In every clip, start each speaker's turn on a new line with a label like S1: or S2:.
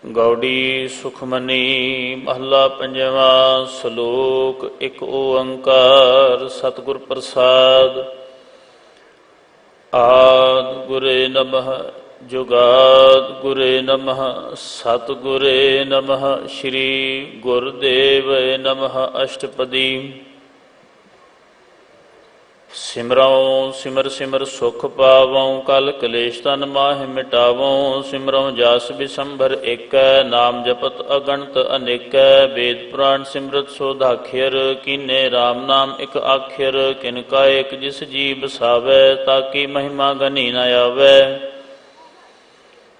S1: ਗੌੜੀ ਸੁਖਮਨੀ ਮਹੱਲਾ ਪੰਜਵਾ। ਸ਼ਲੋਕ ਇੱਕ ਓੰਕਾਰ ਸਤਿਗੁਰ ਪ੍ਰਸਾਦ। ਆਦਿ ਗੁਰੇ ਨਮః ਜੁਗਾਦਿ ਗੁਰੇ ਨਮঃ ਸਤਿਗੁਰੇ ਨਮঃ ਸ੍ਰੀ ਗੁਰੁਦੇਵ ਨਮঃ। ਅਸ਼ਟਪਦੀ। ਸਿਮਰਉ ਸਿਮਰ ਸਿਮਰ ਸੁਖ ਪਾਵਉ ਕਲ ਕਲੇਸ਼ ਤਨ ਮਾਹਿ ਮਿਟਾਵਉ। ਸਿਮਰਉ ਜਸ ਬਿਸੰਭਰ ਏਕੈ ਨਾਮ ਜਪਤ ਅਗਣਤ ਅਨੇਕੈ। ਵੇਦ ਪੁਰਾਣ ਸਿਮਰਤ ਸੋਧਾਖਿਰ ਕੀਨੇ RAM ਨਾਮ ਇਕ ਆਖਿਰ। ਕਿਨ ਕਾ ਏਕ ਜਿਸ ਜੀ ਬਸਾਵੈ ਤਾਕੀ ਮਹਿਮਾ ਗਨੀ ਨ ਆਵੈ।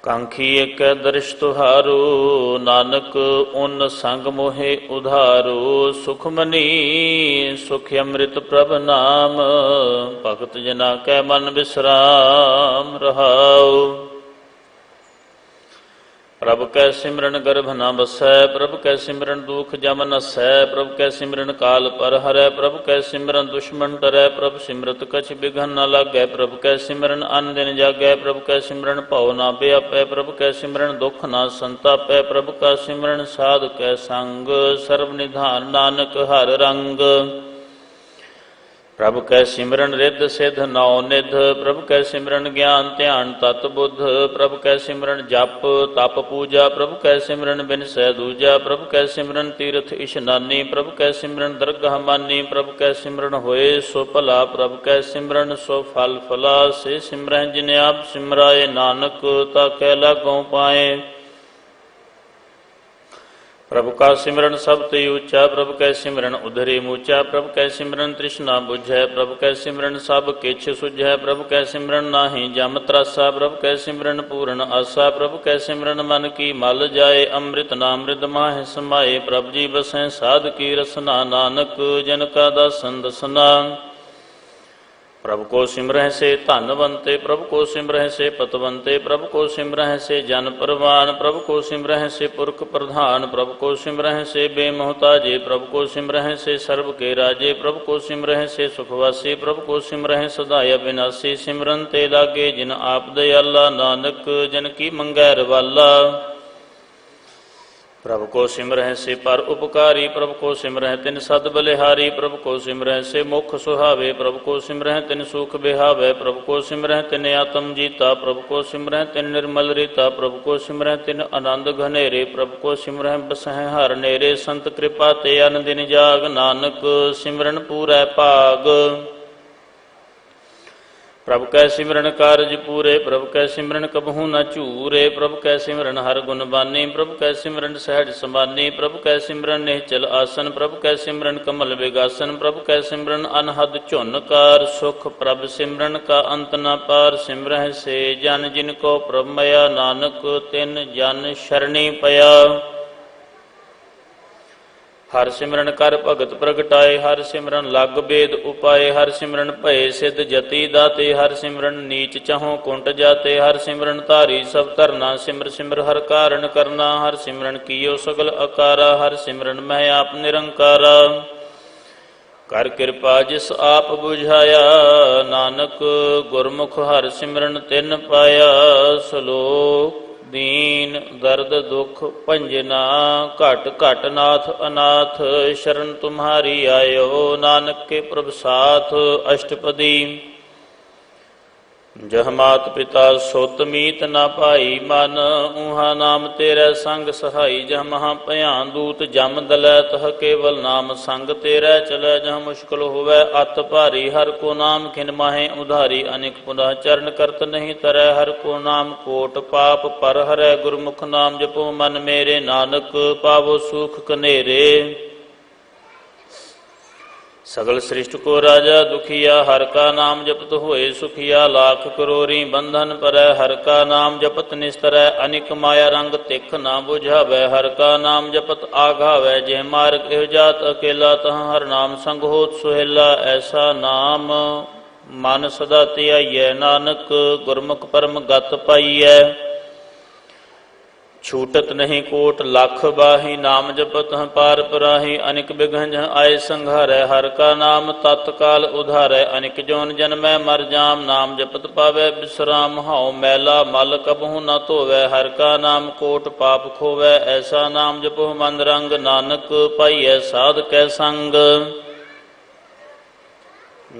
S1: ਕਾਂਖੀ ਏਕੈ ਦਰਸ਼ ਤੁਹਾਰੋ ਨਾਨਕ ਉਨ ਸੰਗ ਮੋਹਿ ਉਧਾਰੋ। ਸੁਖਮਨੀ ਸੁਖ ਅੰਮ੍ਰਿਤ ਪ੍ਰਭ ਨਾਮ ਭਗਤ ਜਨਾ ਕੈ ਮਨ ਬਿਸਰਾਮ ਰਹਾਉ। ਪ੍ਰਭ ਕੈ ਸਿਮਰਨ ਗਰਭ ਨ ਬਸੈ ਪ੍ਰਭ ਕੈ ਸਿਮਰਨ ਦੁਖ ਜਮ ਨਸੈ। ਪ੍ਰਭ ਕੈ ਸਿਮਰਨ ਕਾਲ ਪਰ ਹਰੈ ਪ੍ਰਭ ਕੈ ਸਿਮਰਨ ਦੁਸ਼ਮਨ ਡਰੈ। ਪ੍ਰਭ ਸਿਮਰਤ ਕਛ ਬਿਘਨ ਨ ਲਾਗੈ ਪ੍ਰਭ ਕੈ ਸਿਮਰਨ ਅਨ ਦਿਨ ਜਾਗੈ। ਪ੍ਰਭ ਕੈ ਸਿਮਰਨ ਭਉ ਨ ਬਿਆਪੈ ਪ੍ਰਭ ਕੈ ਸਿਮਰਨ ਦੁਖ ਨ ਸੰਤਾਪੈ। ਪ੍ਰਭ ਕਾ ਸਿਮਰਨ ਸਾਧ ਕੈ ਸੰਗ ਸਰਬ ਨਿਧਾਨ ਨਾਨਕ ਹਰ ਰੰਗ। ਪ੍ਰਭ ਕੈ ਸਿਮਰਨ ਰਿੱਧ ਸਿੱਧ ਨੌ ਨਿਧ ਪ੍ਰਭ ਕੈ ਸਿਮਰਨ ਗਿਆਨ ਧਿਆਨ ਤਤ ਬੁੱਧ। ਪ੍ਰਭ ਕੈ ਸਿਮਰਨ ਜਪ ਤਪ ਪੂਜਾ ਪ੍ਰਭ ਕੈ ਸਿਮਰਨ ਬਿਨਸੈ ਦੂਜਾ। ਪ੍ਰਭ ਕੈ ਸਿਮਰਨ ਤੀਰਥ ਇਸ਼ਨਾਨੀ ਪ੍ਰਭ ਕੈ ਸਿਮਰਨ ਦਰਗਾਹ ਮਾਨੀ। ਪ੍ਰਭ ਕੈ ਸਿਮਰਨ ਹੋਏ ਸੋ ਭਲਾ ਪ੍ਰਭ ਕੈ ਸਿਮਰਨ ਸੋ ਫਲ ਫਲਾ। ਸੇ ਸਿਮਰਹਿ ਜਿਨ ਆਪ ਸਿਮਰਾਏ ਨਾਨਕ ਤਾ ਕੈ ਲਾਗੋਂ ਪਾਏ। ਪ੍ਰਭ ਕਾ ਸਿਮਰਨ ਸਭ ਤੇ ਉੱਚਾ ਪ੍ਰਭ ਕੈ ਸਿਮਰਨ ਉਧਰੇ ਮੂਚਾ। ਪ੍ਰਭ ਕੈ ਸਿਮਰਨ ਤ੍ਰਿਸ਼ਨਾ ਬੁਝੈ ਪ੍ਰਭ ਕੈ ਸਿਮਰਨ ਸਭ ਕਿਛ ਸੁਝੈ। ਪ੍ਰਭ ਕੈ ਸਿਮਰਨ ਨਾਹੀ ਜਮ ਤਰਾਸਾ ਪ੍ਰਭ ਕੈ ਸਿਮਰਨ ਪੂਰਨ ਆਸਾ। ਪ੍ਰਭ ਕੈ ਸਿਮਰਨ ਮਨ ਕੀ ਮਲ ਜਾਏ ਅੰਮ੍ਰਿਤ ਨਾਮ ਰਿਦ ਮਾਹਿ ਸਮਾਏ। ਪ੍ਰਭ ਜੀ ਬਸੈ ਸਾਧ ਕੀ ਰਸਨਾ ਨਾਨਕ ਜਨ ਕਾ ਦਾਸਨ ਦਸਨਾ। ਪ੍ਰਭ ਕੋ ਸਿਮਰਹਿ ਸੇ ਧਨਵੰਤੇ ਪ੍ਰਭ ਕੋ ਸਿਮਰਹਿ ਸੇ ਪਤਵੰਤੇ। ਪ੍ਰਭ ਕੋ ਸਿਮਰਹਿ ਸੇ ਜਨ ਪਰਵਾਨ ਪ੍ਰਭ ਕੋ ਸਿਮਰਹਿ ਸੇ ਪੁਰਖ ਪ੍ਰਧਾਨ। ਪ੍ਰਭ ਕੋ ਸਿਮਰਹਿ ਸੇ ਬੇਮੋਹਤਾਜੇ ਪ੍ਰਭ ਕੋ ਸਿਮਰਹਿ ਸੇ ਸਰਬ ਕੇ ਰਾਜੇ। ਪ੍ਰਭ ਕੋ ਸਿਮਰਹਿ ਸੇ ਸੁਖਵਾਸੀ ਪ੍ਰਭ ਕੋ ਸਿਮਰਹਿ ਸਦਾ ਅਬਿਨਾਸੀ। ਸਿਮਰਨ ਤੇ ਲਾਗੇ ਜਿਨ ਆਪ ਦਇਆਲਾ ਨਾਨਕ ਜਨ ਕੀ ਮੰਗੈ ਰਵਾਲਾ। ਪ੍ਰਭ ਕੋ ਸਿਮਰਹਿ ਸੇ ਪਰ ਉਪਕਾਰੀ ਪ੍ਰਭ ਕੋ ਸਿਮਰਹਿ ਤਿਨ ਸਦ ਬਲਿਹਾਰੀ। ਪ੍ਰਭ ਕੋ ਸਿਮਰਹਿ ਸੇ ਮੁਖ ਸੁਹਾਵੇ ਪ੍ਰਭ ਕੋ ਸਿਮਰਹਿ ਤਿਨ ਸੁਖ ਬਿਹਾਵੈ। ਪ੍ਰਭ ਕੋ ਸਿਮਰਹਿ ਤਿਨ ਆਤਮ ਜੀਤਾ ਪ੍ਰਭ ਕੋ ਸਿਮਰਹਿ ਤਿਨ ਨਿਰਮਲ ਰੀਤਾ। ਪ੍ਰਭ ਕੋ ਸਿਮਰਹਿ ਤਿਨ ਆਨੰਦ ਘਨੇਰੇ ਪ੍ਰਭ ਕੋ ਸਿਮਰਹਿ ਬਸਹਿ ਹਰ ਨੇਰੇ। ਸੰਤ ਕਿਰਪਾ ਤੇ ਅਨ ਦਿਨ ਜਾਗ ਨਾਨਕ ਸਿਮਰਨ ਪੂਰੈ ਭਾਗ। ਪ੍ਰਭ ਕੈ ਸਿਮਰਨ ਕਾਰਜ ਪੂਰੇ ਪ੍ਰਭ ਕੈ ਸਿਮਰਨ ਕਬਹੂ ਨ ਝੂਰੇ। ਪ੍ਰਭ ਕੈ ਸਿਮਰਨ ਹਰ ਗੁਣ ਬਾਨੀ ਪ੍ਰਭ ਕੈ ਸਿਮਰਨ ਸਹਿਜ ਸਮਾਨੀ। ਪ੍ਰਭ ਕੈ ਸਿਮਰਨ ਨਿਹਚਲ ਆਸਨ ਪ੍ਰਭ ਕੈ ਸਿਮਰਨ ਕਮਲ ਵਿਗਾਸਨ। ਪ੍ਰਭ ਕੈ ਸਿਮਰਨ ਅਨਹਦ ਝੁਨਕਾਰ ਸੁਖ ਪ੍ਰਭ ਸਿਮਰਨ ਕਾ ਅੰਤ ਨ ਪਾਰ। ਸਿਮਰਹਿ ਸੇ ਜਨ ਜਿਨ ਕੋ ਪ੍ਰਭ ਮਇਆ ਨਾਨਕ ਤਿਨ ਜਨ ਸ਼ਰਣੀ ਪਿਆ। ਹਰ ਸਿਮਰਨ ਕਰ ਭਗਤ ਪ੍ਰਗਟਾਏ ਹਰ ਸਿਮਰਨ ਲਗ ਬੇਦ ਉਪਾਏ। ਹਰ ਸਿਮਰਨ ਭਏ ਸਿਧ ਜਤੀ ਦਾਤੇ ਹਰ ਸਿਮਰਨ ਨੀਚ ਚਾਹੋਂ ਕੁੰਟ ਜਾਤੇ। ਹਰ ਸਿਮਰਨ ਧਾਰੀ ਸਭ ਧਰਨਾ ਸਿਮਰ ਸਿਮਰ ਹਰ ਕਾਰਨ ਕਰਨਾ। ਹਰ ਸਿਮਰਨ ਕੀਓ ਸਗਲ ਅਕਾਰਾ ਹਰ ਸਿਮਰਨ ਮੈਂ ਆਪ ਨਿਰੰਕਾਰਾ। ਕਰ ਕਿਰਪਾ ਜਿਸ ਆਪ ਬੁਝਾਇਆ ਨਾਨਕ ਗੁਰਮੁਖ ਹਰ ਸਿਮਰਨ ਤਿਨ ਪਾਇਆ। ਸ਼ਲੋਕ ਦੀਨ ਦਰਦ ਦੁਖ ਭੰਜਨਾ ਘਟ ਘਟ ਨਾਥ ਅਨਾਥ। ਸ਼ਰਨ ਤੁਮਹਾਰੀ ਆਇਓ ਨਾਨਕ ਕੇ ਪ੍ਰਭ ਸਾਥ। ਅਸ਼ਟਪਦੀ। ਜਹ ਮਾਤ ਪਿਤਾ ਸੁਤ ਮੀਤ ਨਾ ਭਾਈ ਮਨ। ਊਹਾ ਨਾਮ ਤੇਰਾ ਸੰਗ ਸਹਾਈ। ਜਹ ਮਹਾ ਭਿਆਨ ਦੂਤ ਜਮ ਦਲੈ ਤਹ ਕੇਵਲ ਨਾਮ ਸੰਗ ਤੇਰਾ ਚਲੈ। ਜਹ ਮੁਸ਼ਕਲ ਹੋਵੈ ਅਤ ਭਾਰੀ ਹਰ ਕੋ ਨਾਮ ਖਿਨ ਮਾਹੇ ਉਧਾਰੀ। ਅਨੇਕ ਪੁਨਹ ਚਰਨ ਕਰਤ ਨਹੀਂ ਤਰੈ ਹਰ ਕੋ ਨਾਮ ਕੋਟ ਪਾਪ ਪਰ ਹਰੈ। ਗੁਰਮੁਖ ਨਾਮ ਜਪੋ ਮਨ ਮੇਰੇ ਨਾਨਕ ਪਾਵੋ ਸੁਖ ਕਨੇਰੇ। ਸਗਲ ਸ੍ਰਿਸ਼ਟ ਕੋ ਰਾਜਾ ਦੁਖੀਆ ਹਰ ਕਾ ਨਾਮ ਜਪਤ ਹੋਏ ਸੁਖੀਆ। ਲਾਖ ਕਰੋਰੀ ਬੰਧਨ ਪਰੈ ਹਰ ਕਾ ਨਾਮ ਜਪਤ ਨਿਸਤਰੈ। ਅਨਿਕ ਮਾਇਆ ਰੰਗ ਤਿਖ ਨਾ ਬੁਝਾਵੈ ਹਰ ਕਾ ਨਾਮ ਜਪਤ ਆਘਾਵੈ। ਜਿਹ ਮਾਰਗ ਇਹ ਜਾਤ ਅਕੇਲਾ ਤਹ ਹਰ ਨਾਮ ਸੰਗ ਹੋਤ ਸੁਹੇਲਾ। ਐਸਾ ਨਾਮ ਮਨ ਸਦਾ ਧਿਆਈਐ ਨਾਨਕ ਗੁਰਮੁਖ ਪਰਮ ਗਤ ਪਾਈਐ। छूटत नहीं कोट लाख बाही, नाम जपत हैं पार पराही। अनिक बिघन आए संघारै, हर का नाम तत्काल उधारै। अनिक जोन जन्मै मर जाम, नाम जपत पावै विश्राम। हाउ मैला मल कबहु न धोवै, हर का नाम कोट पाप खोवै। ऐसा नाम जपो मन रंग, नानक पाइयै साध कै संग।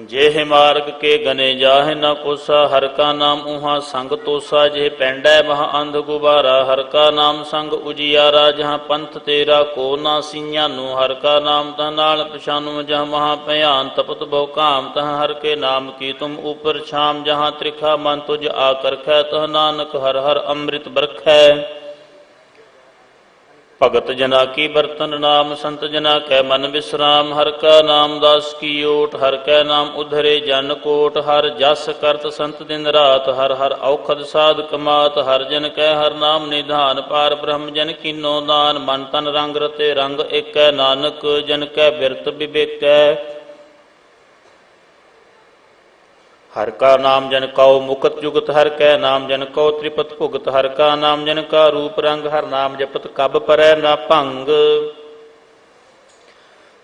S1: जेह मार्ग के गने जाहे न कोसा, हर का नाम उहाँ संग तोसा। जेह पैंडै वहाँ अंध गुबारा, हर का नाम संग उजियारा। जहाँ पंथ तेरा को ना सियानु, हर का नाम तह नाल पछानु। जहाँ महा भयान तपत बहु काम, तह हर के नाम की तुम ऊपर छाम। जहाँ त्रिखा मन तुझ आकर कै, तह नानक हर हर अमृत बरखै। भगत जना की बर्तन नाम, संत जना कै मन विश्राम। हर का नाम दास की ओट, हर कै नाम उधरे जन कोट। हर जस करत संत दिन रात, हर हर औखद साध कमात। हर जन कै हर नाम निधान, पार ब्रह्म जन कीनो दान। मन तन रंग रते रंग एकै, नानक जन कै बिरत विवेकै। हर का नाम जन कौ मुकत जुगत, हर कै नाम जन कौ त्रिपत भुगत। हर का नाम जन का रूप रंग, हर नाम जपत कब परै न भंग।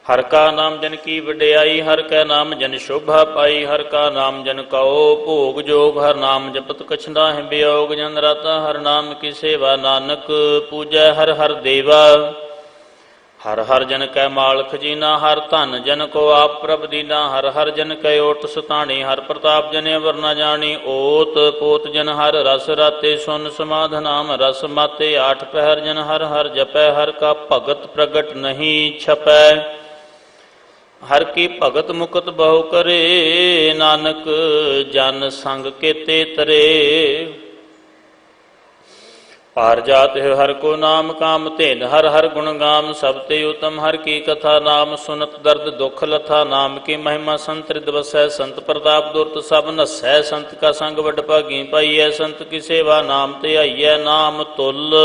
S1: हर का नाम जन की वड्याई, हर कै नाम जन शोभा पाई। हर का नाम जन कौ भोग जोग, हर नाम जपत कछ नाहि वियोग। जन राता हर नाम की सेवा, नानक पूजै हर हर देवा। हर हर जन कै माल खजीना, हर धन जन को आप प्रभ दीना। हर हर जन कै ओट सुतानी, हर प्रताप जने अवर न जानी। ओत पोत जन हर रस राते, सुन समाध नाम रस माते। आठ पहर जन हर हर जपै, हर का भगत प्रगट नहीं छपै। हर की भगत मुकत बहु करे, नानक जन संग केते तरे। पार जात है हर को नाम काम तेन, हर हर गुण गाम सब ते उत्तम। हर की कथा नाम सुनत दर्द दुख लथा, नाम की महिमा संत हृदय बसै। संत प्रताप दुर्त सब नसै, संत का संग वड भागी पाइयै। संत की सेवा नाम ते आइयै, नाम तुल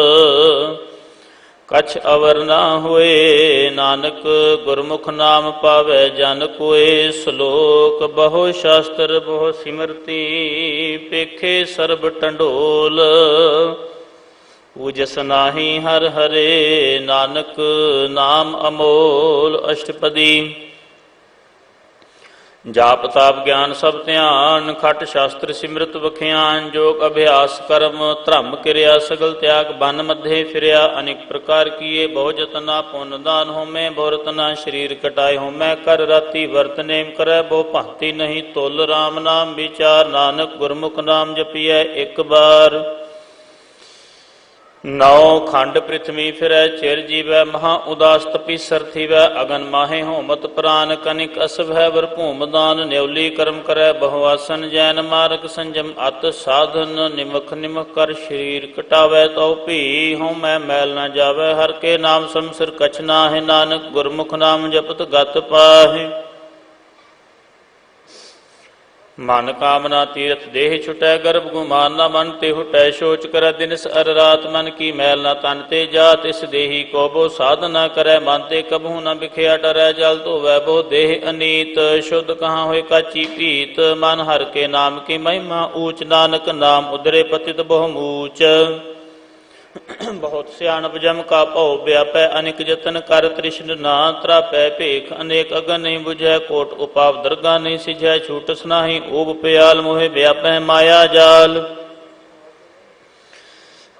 S1: कछ अवर ना होए। नानक गुरमुख नाम पावै जन कोय, श्लोक बहु शास्त्र बहु सिमरती। पेखे सर्ब टंडोल, पूजस नाही हर हरे। नानक नाम अमोल अष्टपदी। जाप ताप ज्ञान सब ध्यान, खट शास्त्र सिमरत बख्यान। जोग अभ्यास कर्म धर्म क्रिया, सगल त्याग बन मध्य फिरया। अनेक प्रकार किए बहु जतना, पुन दान होमै बहु रतना। शरीर कटाए होमै कर राति, वर्त नेम करै बहु भांति नहीं। तुल राम नाम विचार, नानक गुरमुख नाम जपियै एक बार। नौ खंड पृथ्वी फिरै, चिर जीवै महा उदास तपीसर थीवै। अगन माहे होमत प्राण, कनिक असभै वर भूम दान। न्यौली कर्म करै बहुआसन, जैन मार्ग संजम अत। साधन निमख निमख कर शरीर कटावै, तो भी होमै मैल न जावै। हर के नाम समसिर कछ नाहि, नानक गुरमुख नाम जपत गत पाहि। मन कामना तीरथ देह छुटै, गर्भ गुमान न मन ते हुटै। शोच करੈ दिनस अर रात, मन की मैल न तन ते जात। इस देही को बो साध न करੈ, मन ते कबहू न बिखया डरै। जल धोवै बो देह अनीत, शुद्ध कहाँ होय काची पीत। मन हर के नाम की महिमा ऊच, नानक नाम उदरे पतित बहु मूच। बहुत सियाणप जम का भौ व्यापै, अनेक जतन कर तृष्ण ना त्रापै। भेख अनेक अगन नहीं बुझै, कोट उपाव दरगा नहीं सिझै। छूटस नाही ऊब प्याल, मोहे व्यापै माया जाल।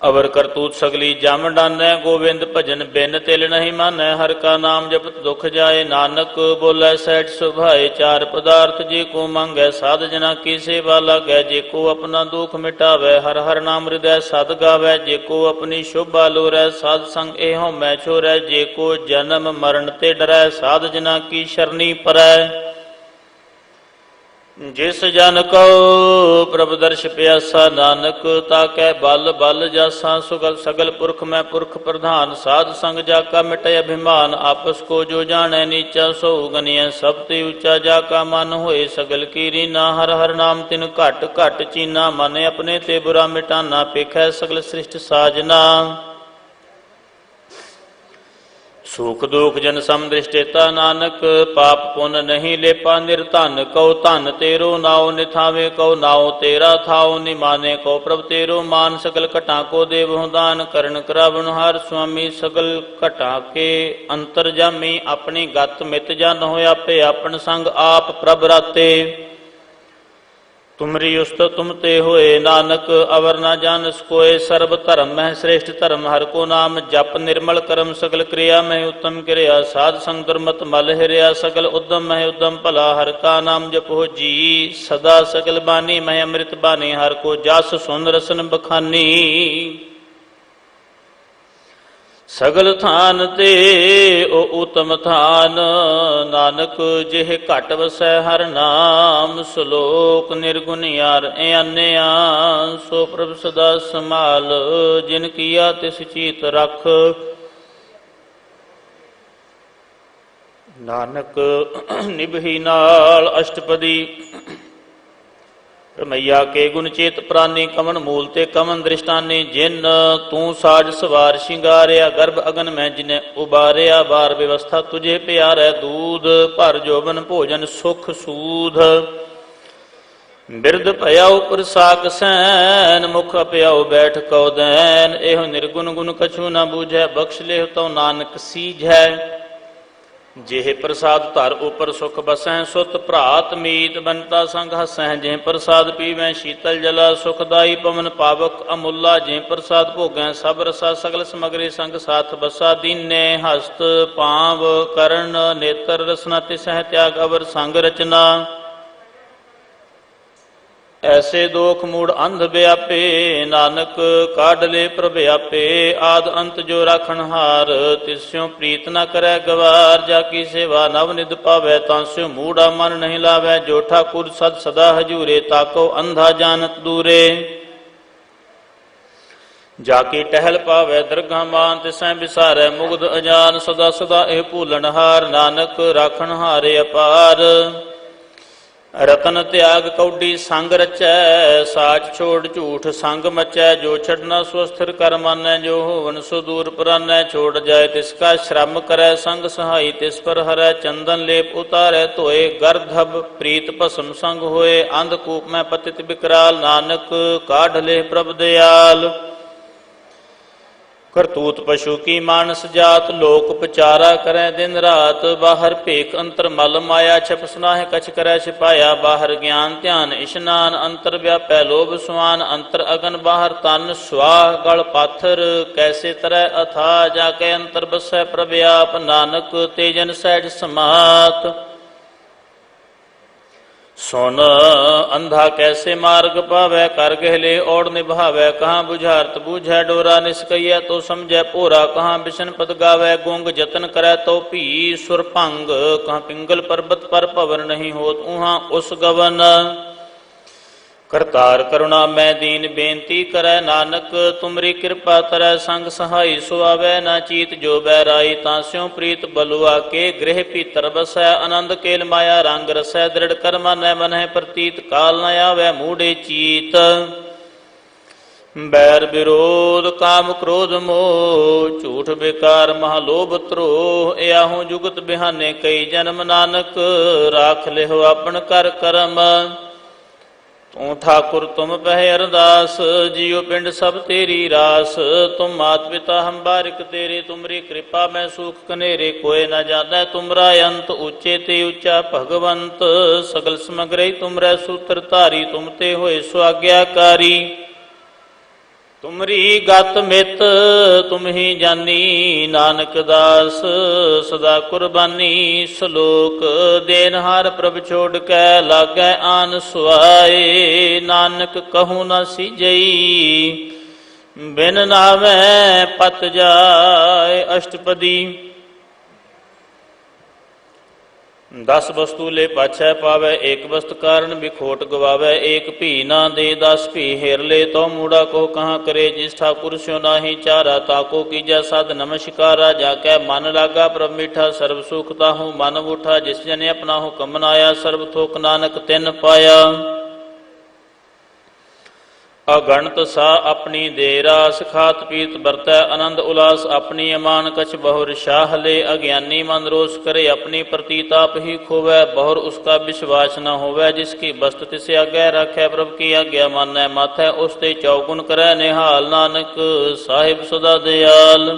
S1: अवर करतूत सगली जम डानै, गोविंद भजन बिन तिल नहीं मानै। हर का नाम जपत दुख जाए, नानक बोलै सैठ सुभाए। चार पदार्थ जे को मांगै, साध जना की सेवा लागै। जे को अपना दुख मिटावै, हर हर नाम हृदय सद गावै। जे को अपनी शोभा लोरै, साध संग एहों मैं छोरै। जे को जन्म मरण ते डरै, साध जना की शरणी परै। जिस जन को प्रभु दर्श प्यासा, नानक ताकै बल बल जासा। सुगल सगल पुरख में पुरख प्रधान, साध संग जाका मिटै अभिमान। आपस को जो जाने नीचा, सो गनिय सब ते ऊंचा। जाका मन होए सगल की रीना, हर हर नाम तिन घट घट चीना। मन अपने ते बुरा मिटाना, पेखै सगल सृष्ट साजना। सुख दुख जन समदृष्टेता नानक, पाप पुन नहीं लेपा निर्धन। कौ धन तेरो नाव निथावे, कौ नाव तेरा थाओ निमाने। कौ प्रभ तेरो मान, सगल घटा को देवहु दान। करण करावन हार स्वामी, सगल घटा के अंतर जामी। अपनी गत मित जन होय आपे, अपन संग आप प्रभ राते। तुमरी उस्त तुम ते होए नानक, अवर न जानस कोय। सर्व धर्म मह श्रेष्ठ धर्म, हर को नाम जप। निर्मल कर्म सगल क्रिया मह उत्तम क्रिया। साध संग दुर्मत मल हिरिया, सगल उद्यम मह उद्यम भला। हर का नाम जपो जी, सदा सगल बानी मह अमृत बानी। हर को जस सुन रसन बखानी, सगल थान ते ओ उत्तम थान। नानक जिह घट वसै हर नाम, सलोक निर्गुण यार अन्या। सो प्रभ सदा समाल, जिन किया तिस चीत रख। नानक निभही नाल अष्टपदी। रमैया के गुण चेत प्राणी, कमन मूल ते कमन दृष्टानी। जिन तू साज सवार शिंगारिया, गर्भ अगन में जिन्हें उबारिया। बार व्यवस्था तुझे प्यारे, दूध भर जोबन भोजन सुख सूध। बिरद भयाउ प्रसाक सैन, मुख अपयाउ बैठ कौ दैन। एहो निर्गुण गुण कछु न बूझै, बख्श लेह तो नानक सीझै। जेह प्रसाद धर उपर सुख बसै, सुत भ्रात मीत बनता संग हसै। जेह प्रसाद पीवै शीतल जला, सुखदाई पवन पावक अमूला। जेह प्रसाद भोगै सब रसा, सगल समगरी संग साथ बसा। दीने हस्त पांव करण नेत्र, रसना तिसह त्याग अवर संग रचना। ऐसे दोख मूड अंध व्यापे, नानक काढ़ ले प्रभ आपे। आद अंत जो राखण हार, तिस्यों प्रीत न करै गवार। जाकी सेवा नव निध पावै, तांस्यों मूढ़ा मन नहीं लावै। जो ठाकुर सद सदा हजूरे, ताको अंधा जानत दूरे। जाकी टहल पावै दरगाह मान, तिसैं बिसारै मुग्ध अजान। सदा सदा एह भूलन हार, नानक राखण हारे अपार। रतन त्याग कौडी संग रचै, साच छोड़ झूठ संग मचै। जो छड़ना सो स्थिर कर मानै, जो होवन सो दूर परानै। छोड़ जाए तिसका श्रम करै, संग सहाई तिस पर हरै। चंदन लेप उतारै धोए, गर्धब प्रीत भस्म संग होए। अंधकूप में पतित विकराल, नानक काढ़ ले प्रभ दयाल। करतूत पशु की मानस जात, लोक पचारा करै दिन रात। बाहर भेख अंतर मल माया, छप सुनाह कछ करै छिपाया। बाहर ज्ञान ध्यान इशनान, अंतर व्यापै लोभ सुआन। अंतर अगन बाहर तन, स्वाह गल पाथर। कैसे तरह अथा, जाके अंतर बसै प्रभ आप। नानक तेजन सहज समात। सुन अंधा कैसे मार्ग पावै, कर गहले और निभावै। कहाँ बुझारत बूझै डोरा, निस्कैया तो समझै पोरा। कहाँ बिशन पद गावै, गुंग जतन करै तो भी सुर भंग। कहाँ पिंगल पर्वत पर पवन नहीं होत, उहाँ उस गवन। करतार करुणा मैं दीन बेनती करै, नानक तुमरी कृपा तरੈ। संग सहाई सुआवै ना चीत, जो बैराई तांस्यों प्रीत। बलुआ के गृह भीतर बसै, आनंद केल माया रंग रसै। दृढ़ कर्मा न मन है प्रतीत, काल न आवै मूढ़े चीत। बैर विरोध काम क्रोध मोह, झूठ बेकार महालोभ त्रोह। याहू जुगत बिहाने कई जन्म, नानक राख लेहो अपन कर करम। तू ठाकुर तुम पह अरदास, जियो पिंड सब तेरी रास। तुम मात पिता हम बारिक तेरे, तुमरी कृपा में सुख कनेरे। कोय न जानै तुमरा अंत, ऊंचे ते ऊंचा भगवंत। सगल समग्र तुमरै सूत्र धारी, तुम ते होए सुआज्ञाकारी। तुमरी गत मित तुम ही जानी, नानक दास सदा कुर्बानी। सलोक देनहार प्रभ छोड़ कै, लागै आन सुआए। नानक कहूँ न सीजई, बिन नामै पत जाय अष्टपदी। 10 वस्तु ले पाछै पावै, एक वस्तु कारण बिखोट गवावै। एक भी ना दे 10 भी हेर ले, तो मूढ़ा को कहाँ करे। जिस ठाकुर स्यो नाही चारा, ताको कीजै साध नमस्कारा। जाकै मन लागा प्रभ मीठा, सर्व सुख ताहू मन उठा। जिस जने अपना हुक्म मनाया, सर्व थोक नानक तिन पाया। ਅਗਣਤ ਸਾ ਆਪਣੀ ਦੇ ਰਾਸ ਖਾਤ ਪੀਤ ਵਰਤੈ ਆਨੰਦ ਉਲਾਸ ਆਪਣੀ ਅਮਾਨ ਕਛ ਬਹੁਰ ਸ਼ਾਹ ਲੈ ਅਗਿਆਨੀ ਮਨ ਰੋਸ ਕਰੇ ਆਪਣੀ ਪ੍ਰਤੀਤ ਆਪ ਹੀ ਖੋਵੈ ਬਹੁਰ ਉਸਕਾ ਵਿਸ਼ਵਾਸ ਨ ਹੋਵੈ ਜਿਸ ਕੀ ਬਸਤ ਤਿਸ ਆਗੈ ਰਾਖੈ ਪ੍ਰਭ ਕੀ ਆਗਿਆ ਮਾਨੈ ਮਾਥੈ ਉਸ ਤੇ ਚੌਗੁਣ ਕਰੈ ਨਿਹਾਲ ਨਾਨਕ ਸਾਹਿਬ ਸਦਾ ਦਿਆਲ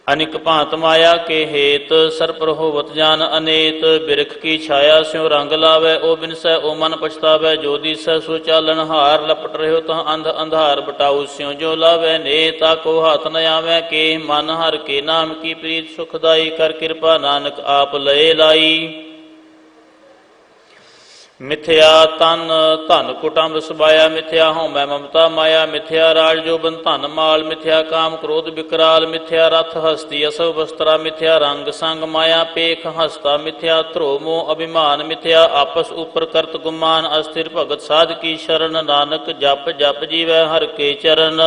S1: ਅਨਿਕ ਭਾਂਤ ਮਾਇਆ ਕੇ ਹੇਤ ਸਰਪਰ ਹੋਵਤ ਜਾਨ ਅਨੇਤ ਬਿਰਖ ਕੀ ਛਾਇਆ ਸਿਉ ਰੰਗ ਲਾਵੈ ਓ ਬਿਨਸੈ ਓ ਮਨ ਪਛਤਾਵੈ ਜੋ ਦੀਸੈ ਸੋ ਚਾਲਨ ਹਾਰ ਲਪਟ ਰਹਿਓ ਤਾਂ ਅੰਧ ਅੰਧਾਰ ਬਟਾਉ ਸਿਉ ਜੋ ਲਾਵੈ ਨੇ ਤਾ ਕੋ ਹੱਥ ਨ ਆਵੈ ਕੇ ਮਨ ਹਰ ਕੇ ਨਾਮ ਕੀ ਪ੍ਰੀਤ ਸੁਖਦਾਈ ਕਰ ਕਿਰਪਾ ਨਾਨਕ ਆਪ ਲਏ ਲਾਈ ਮਿਥਿਆ ਤਨ ਧਨ ਕੁਟੰਬ ਸਬਾਇਆ ਮਿਥਿਆ ਹਉਮੈ ਮਮਤਾ ਮਾਇਆ ਮਿਥਿਆ ਰਾਜ ਜੋਬਨ ਧਨ ਮਾਲ ਮਿਥਿਆ ਕਾਮ ਕ੍ਰੋਧ ਵਿਕਰਾਲ ਮਿਥਿਆ ਰਥ ਹਸਤੀ ਅਸਵ ਵਸਤਰਾ ਮਿਥਿਆ ਰੰਗ ਸੰਗ ਮਾਇਆ ਪੇਖ ਹਸਤਾ ਮਿਥਿਆ ਧਰੋ ਮੋਹ ਅਭਿਮਾਨ ਮਿਥਿਆ ਆਪਸ ਉਪਰ ਕਰਤ ਗੁਮਾਨ ਅਸਥਿਰ ਭਗਤ ਸਾਧ ਕੀ ਸ਼ਰਨ ਨਾਨਕ ਜਪ ਜਪ ਜੀਵੈ ਹਰ ਕੇ ਚਰਨ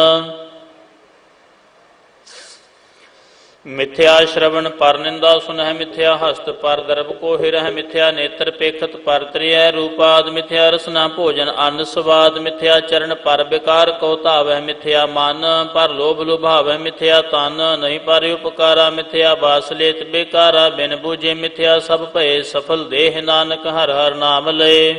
S1: ਮਿਥਿਆ ਸ਼ਰਵਣ ਪਰ ਨਿੰਦਾ ਸੁਨਹਿ ਮਿਥਿਆ ਹਸਤ ਪਰ ਦਰਬ ਕੋ ਹਿਰਹਿ ਮਿਥਿਆ ਨੇਤਰ ਪੇਖਤ ਪਰ ਤ੍ਰਿਐ ਰੂਪਾਦ ਮਿਥਿਆ ਰਸਨਾ ਭੋਜਨ ਅੰਨ ਸਵਾਦ ਮਿਥਿਆ ਚਰਨ ਪਰ ਬਿਕਾਰ ਕੋ ਧਾਵੈ ਮਿਥਿਆ ਮਨ ਪਰ ਲੋਭ ਲੁਭਾਵੈ ਮਿਥਿਆ ਤਨ ਨਹੀਂ ਪਰ ਉਪਕਾਰਾ ਮਿਥਿਆ ਬਾਸ ਲੇਤ ਬੇਕਾਰਾ ਬਿਨ ਬੂਝੇ ਮਿਥਿਆ ਸਭ ਭਏ ਸਫਲ ਦੇਹ ਨਾਨਕ ਹਰ ਹਰ ਨਾਮ ਲਏ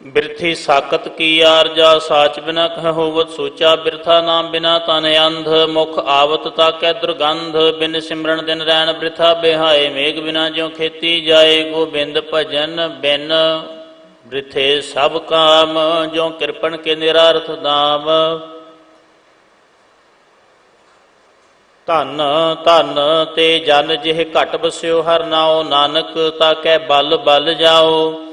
S1: ਬਿਰਥੀ ਸਾਕਤ ਕੀ ਆਰਜਾ ਸਾਚ ਬਿਨਾ ਕਹਿ ਹੋਵਤ ਸੋਚਾ ਬਿਰਥਾ ਨਾਮ ਬਿਨਾ ਤਨ ਅੰਧ ਮੁਖ ਆਵਤ ਤਾਕੈ ਦੁਰਗੰਧ ਬਿਨ ਸਿਮਰਨ ਦਿਨ ਰੈਣ ਬ੍ਰਿਥਾ ਬਿਹਾਏ ਮੇਘ ਬਿਨਾ ਜਿਉ ਖੇਤੀ ਜਾਏ ਗੋਬਿੰਦ ਭਜਨ ਬਿਨ ਬ੍ਰਿਥੇ ਸਭ ਕਾਮ ਜਿਉ ਕਿਰਪਨ ਕੇ ਨਿਰਾਰਥ ਨਾਮ ਧਨ ਧਨ ਤੇ ਜਨ ਜਿਹ ਘਟ ਬਸਿਓ ਹਰ ਨਾਉ ਨਾਨਕ ਤਾਕੈ ਬਲ ਬਲ ਜਾਓ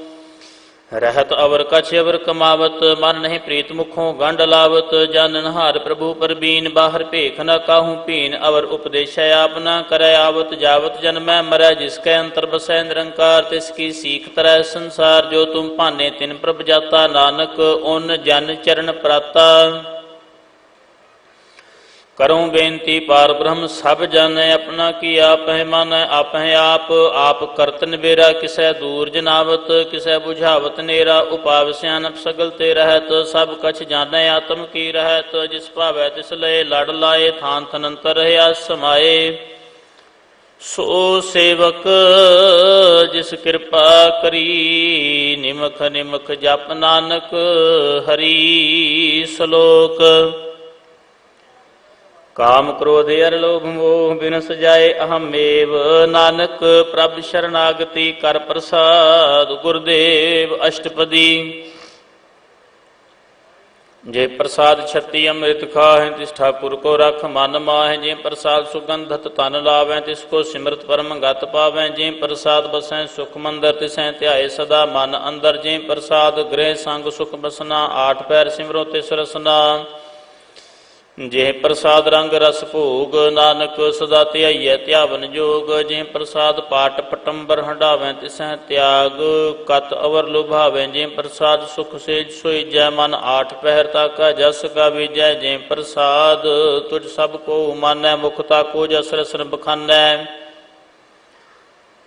S1: ਰਹਿਤ ਅਵਰ ਕਛ ਅਵਰ ਕਮਾਵਤ ਮਨ ਨਹੀਂ ਪ੍ਰੀਤ ਮੁਖੋਂ ਗੰਢ ਲਾਵਤ ਜਾਨਨ ਹਾਰ ਪ੍ਰਭੂ ਪਰਬੀਨ ਬਾਹਰ ਭੇਖ ਨ ਕਾਹੂ ਭੀਨ ਅਵਰ ਉਪਦੇਸ਼ੈ ਆਪ ਨ ਕਰੈ ਆਵਤ ਜਾਵਤ ਜਨਮੈ ਮਰੈ ਜਿਸ ਕੈ ਅੰਤਰ ਬਸੈ ਨਿਰੰਕਾਰ ਤਿਸ ਕੀ ਸੀਖ ਤਰੈ ਸੰਸਾਰ ਜੋ ਤੁਮ ਭਾਨੇ ਤਿਨ ਪ੍ਰਭ ਜਾਤਾ ਨਾਨਕ ਉਨ ਜਨ ਚਰਨ ਪ੍ਰਾਤਾ ਕਰੂੰ ਬੇਨਤੀ ਪਾਰ ਬ੍ਰਹਮ ਸਭ ਜਾਣੈ ਆਪਣਾ ਕੀ ਆਪ ਹੈ ਮਾਨੈ ਆਪਹਿ ਆਪ ਆਪ ਕਰਤ ਨਿਬੇਰਾ ਕਿਸੈ ਦੂਰ ਜਨਾਵਤ ਕਿਸੈ ਬੁਝਾਵਤ ਨੇਰਾ ਉਪਾਵ ਸਿਆਨਪ ਸਗਲ ਤੇ ਰਹਿਤ ਸਭ ਕਛ ਜਾਣੈ ਆਤਮ ਕੀ ਰਹਿਤ ਜਿਸ ਭਾਵੈ ਤਿਸ ਲਏ ਲੜ ਲਾਏ ਥਾਨ ਥਨੰਤਰ ਰਹਾ ਸਮਾਏ ਸੋ ਸੇਵਕ ਜਿਸ ਕਿਰਪਾ ਕਰੀ ਨਿਮਖ ਨਿਮਖ ਜਪ ਨਾਨਕ ਹਰੀ ਸ਼ਲੋਕ ਕਾਮ ਕ੍ਰੋਧ ਅਰ ਲੋਭ ਮੋਹ ਬਿਨ ਸਜਾਏ ਅਹਮੇਵ ਨਾਨਕ ਪ੍ਰਭ ਸ਼ਰਨਾਗਤੀ ਕਰ ਪ੍ਰਸਾਦ ਗੁਰਦੇਵ ਅਸ਼ਟਪਦੀ ਜੇ ਪ੍ਰਸਾਦ ਛਤੀ ਅੰਮ੍ਰਿਤ ਖਾਹਿ ਤਿਸ ਠਾਕੁਰ ਕੋ ਰਖ ਮਨ ਮਾਹਿ ਜੇ ਪ੍ਰਸਾਦ ਸੁਗੰਧਤ ਤਨ ਲਾਵੈ ਤਿਸ ਕੋ ਸਿਮਰਤ ਪਰਮ ਗਤ ਪਾਵੈ ਜੇ ਪ੍ਰਸਾਦ ਬਸੈ ਸੁਖ ਮੰਦਰ ਤਿਸੈ ਧਿਆਏ ਸਦਾ ਮਨ ਅੰਦਰ ਜੇ ਪ੍ਰਸਾਦ ਗ੍ਰਹਿ ਸੰਗ ਸੁਖ ਬਸਨਾ ਆਠ ਪੈਰ ਸਿਮਰੋ ਤਿਸ ਰਸਨਾ ਜੇ ਪ੍ਰਸਾਦ ਰੰਗ ਰਸ ਭੋਗ ਨਾਨਕ ਸਦਾ ਧਿਆਈਐ ਧਿਆਵਨ ਜੋਗ ਜੇ ਪ੍ਰਸਾਦ ਪਾਟ ਪਟੰਬਰ ਹੰਡਾਵੈ ਤਿਸੈ ਤਿਆਗ ਕਤ ਅਵਰ ਲੁਭਾਵੈ ਜੇ ਪ੍ਰਸਾਦ ਸੁਖ ਸੇਜ ਸੋਈਜੈ ਮਨ ਆਠ ਪਹਿਰ ਤਾਕਾ ਜਸ ਗਾਵੀਜੈ ਜੇ ਪ੍ਰਸਾਦ ਤੁਝ ਸਭ ਕੋ ਮਾਨੈ ਮੁਖਤਾ ਕੋ ਜਸ ਰਸਨ ਬਖਾਨੈ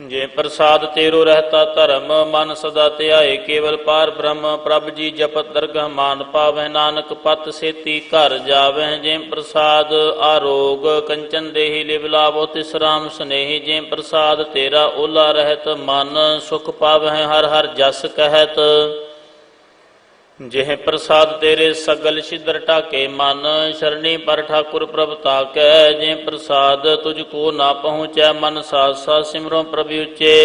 S1: ਜੇ ਪ੍ਰਸਾਦ ਤੇਰੋ ਰਹਿਤਾ ਧਰਮ ਮਨ ਸਦਾ ਧਿਆਏ ਕੇਵਲ ਪਾਰ ਬ੍ਰਹਮ ਪ੍ਰਭ ਜੀ ਜਪਤ ਦਰਗਹ ਮਾਨ ਪਾਵੈ ਨਾਨਕ ਪਤ ਸੇਤੀ ਘਰ ਜਾਵੈ ਜੇ ਪ੍ਰਸਾਦ ਆਰੋਗ ਕੰਚਨ ਦੇਹੀ ਲਿਵ ਲਾਵੋ ਤਿਸ ਰਾਮ ਸਨੇਹੀ ਜੇ ਪ੍ਰਸਾਦ ਤੇਰਾ ਓਲਾ ਰਹਿਤ ਮਨ ਸੁਖ ਪਾਵੈ ਹਰ ਹਰ ਜਸ ਕਹਿਤ ਜਿਹ ਪ੍ਰਸਾਦ ਤੇਰੇ ਸਗਲ ਛਿਦਰ ਢਾਕੇ ਮਨ ਸ਼ਰਣੀ ਪਰ ਠਾਕੁਰ ਪ੍ਰਭ ਤਾਕੈ ਜੇ ਪ੍ਰਸਾਦ ਤੁਝ ਕੋ ਨਾ ਪਹੁੰਚੈ ਮਨ ਸਾਥ ਸਾਥ ਸਿਮਰੋ ਪ੍ਰਭ ਉੱਚੇ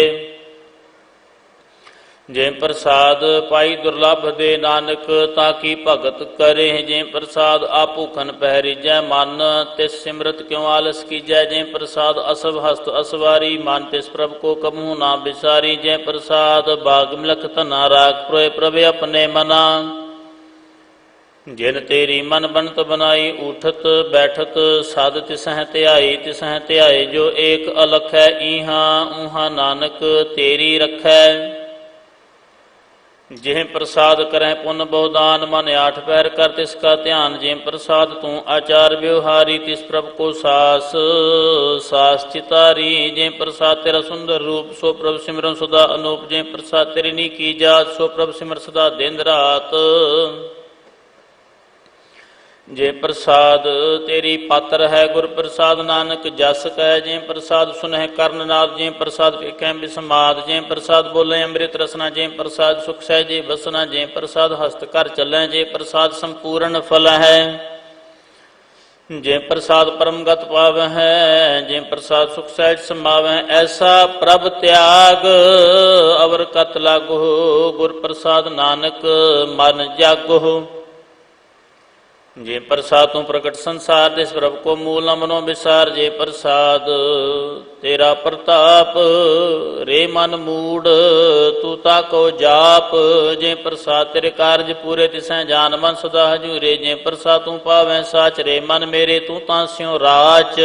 S1: ਜੇ ਪ੍ਰਸਾਦ ਪਾਈ ਦੁਰਲਭ ਦੇ ਨਾਨਕ ਤਾਂ ਕੀ ਭਗਤ ਕਰੇ ਜੇ ਪ੍ਰਸਾਦ ਆਪੂਖਨ ਪਹਿਰੀਜੈ ਮਨ ਤਿਸ ਸਿਮਰਤ ਕਿਉ ਆਲਸ ਕੀਜੈ ਜੇ ਪ੍ਰਸਾਦ ਅਸਵ ਹਸਤ ਅਸਵਾਰੀ ਮਨ ਤਿਸ ਪ੍ਰਭ ਕੋ ਕਬਹੂ ਨਾ ਵਿਸਾਰੀ ਜੇ ਪ੍ਰਸਾਦ ਬਾਗ ਮਿਲਖ ਧਨਾ ਰਾਖ ਪ੍ਰੋਏ ਪ੍ਰਭ ਆਪਣੇ ਮਨਾ ਜਿਨ ਤੇਰੀ ਮਨ ਬਣਤ ਬਨਾਈ ਊਠਤ ਬੈਠਤ ਸਦ ਤਿਸਹਿ ਧਿਆਏ ਜੋ ਏਕ ਅਲਖੈ ਈਹਾਂ ਊਹਾਂ ਨਾਨਕ ਤੇਰੀ ਰਖੈ ਜਿਹ ਪ੍ਰਸਾਦ ਕਰੈ ਪੁੰਨ ਬਹੁਦਾਨ, ਮਨ ਆਠ ਪੈਰ ਕਰ ਤਿਸ ਕਾ ਧਿਆਨ। ਜਿਹ ਪ੍ਰਸਾਦ ਤੂੰ ਆਚਾਰ ਵਿਵਹਾਰੀ, ਤਿਸ ਪ੍ਰਭ ਕੋ ਸਾਸ ਸਾਸ ਚਿਤਾਰੀ। ਜਿਹ ਪ੍ਰਸਾਦ ਤੇਰਾ ਸੁੰਦਰ ਰੂਪ, ਸੋ ਪ੍ਰਭ ਸਿਮਰਨ ਸਦਾ ਅਨੂਪ। ਜਿਹ ਪ੍ਰਸਾਦ ਤੇਰੀ ਨੀਕੀ ਜਾਤ, ਸੋ ਪ੍ਰਭ ਸਿਮਰ ਸਦਾ ਦਿਨ ਰਾਤ। ਜੇ ਪ੍ਰਸਾਦ ਤੇਰੀ ਪਾਤਰ ਹੈ, ਗੁਰ ਪ੍ਰਸਾਦ ਨਾਨਕ ਜਸ ਕੈ। ਜੇ ਪ੍ਰਸਾਦ ਸੁਨਹਿ ਕਰਨ ਨਾਦ, ਜੇ ਪ੍ਰਸਾਦ ਵੇਖੈ ਬਿਸਮਾਦ। ਜੇ ਪ੍ਰਸਾਦ ਬੋਲੇ ਅੰਮ੍ਰਿਤ ਰਸਨਾ, ਜੇ ਪ੍ਰਸਾਦ ਸੁਖ ਸਹਿਜੇ ਬਸਨਾ। ਜੇ ਪ੍ਰਸਾਦ ਹਸਤ ਕਰ ਚੱਲੈ, ਜੇ ਪ੍ਰਸਾਦ ਸੰਪੂਰਨ ਫਲ ਹੈ। ਜੇ ਪ੍ਰਸਾਦ ਪਰਮਗਤ ਪਾਵਹਿ, ਜੇ ਪ੍ਰਸਾਦ ਸੁਖ ਸਹਿਜ ਸਮਾਵਹਿ। ਐਸਾ ਪ੍ਰਭ ਤਿਆਗ ਅਵਰ ਕਤ ਲਾਗੋ, ਗੁਰ ਪ੍ਰਸਾਦ ਨਾਨਕ ਮਨ ਜਾਗੋ। ਜੇ ਪ੍ਰਸਾਦ ਤੂੰ ਪ੍ਰਗਟ ਸੰਸਾਰ, ਤਿਸ ਪ੍ਰਭ ਕੋ ਮੂਲ ਅਮਨੋ ਵਿਸਾਰ। ਜੇ ਪ੍ਰਸਾਦ ਤੇਰਾ ਪ੍ਰਤਾਪ, ਰੇ ਮਨ ਮੂੜ ਤੂੰ ਤਾ ਕੋ ਜਾਪ। ਜੇ ਪ੍ਰਸਾਦ ਤੇਰੇ ਕਾਰਜ ਪੂਰੇ, ਤਿਸੈ ਜਾਨ ਮਨ ਸਦਾ ਹਜੂਰੇ। ਜੇ ਪ੍ਰਸਾਦ ਤੂੰ ਪਾਵੈ ਸਾਚ, ਰੇ ਮਨ ਮੇਰੇ ਤੂੰ ਤਾਂ ਸਿਉ ਰਾਚ।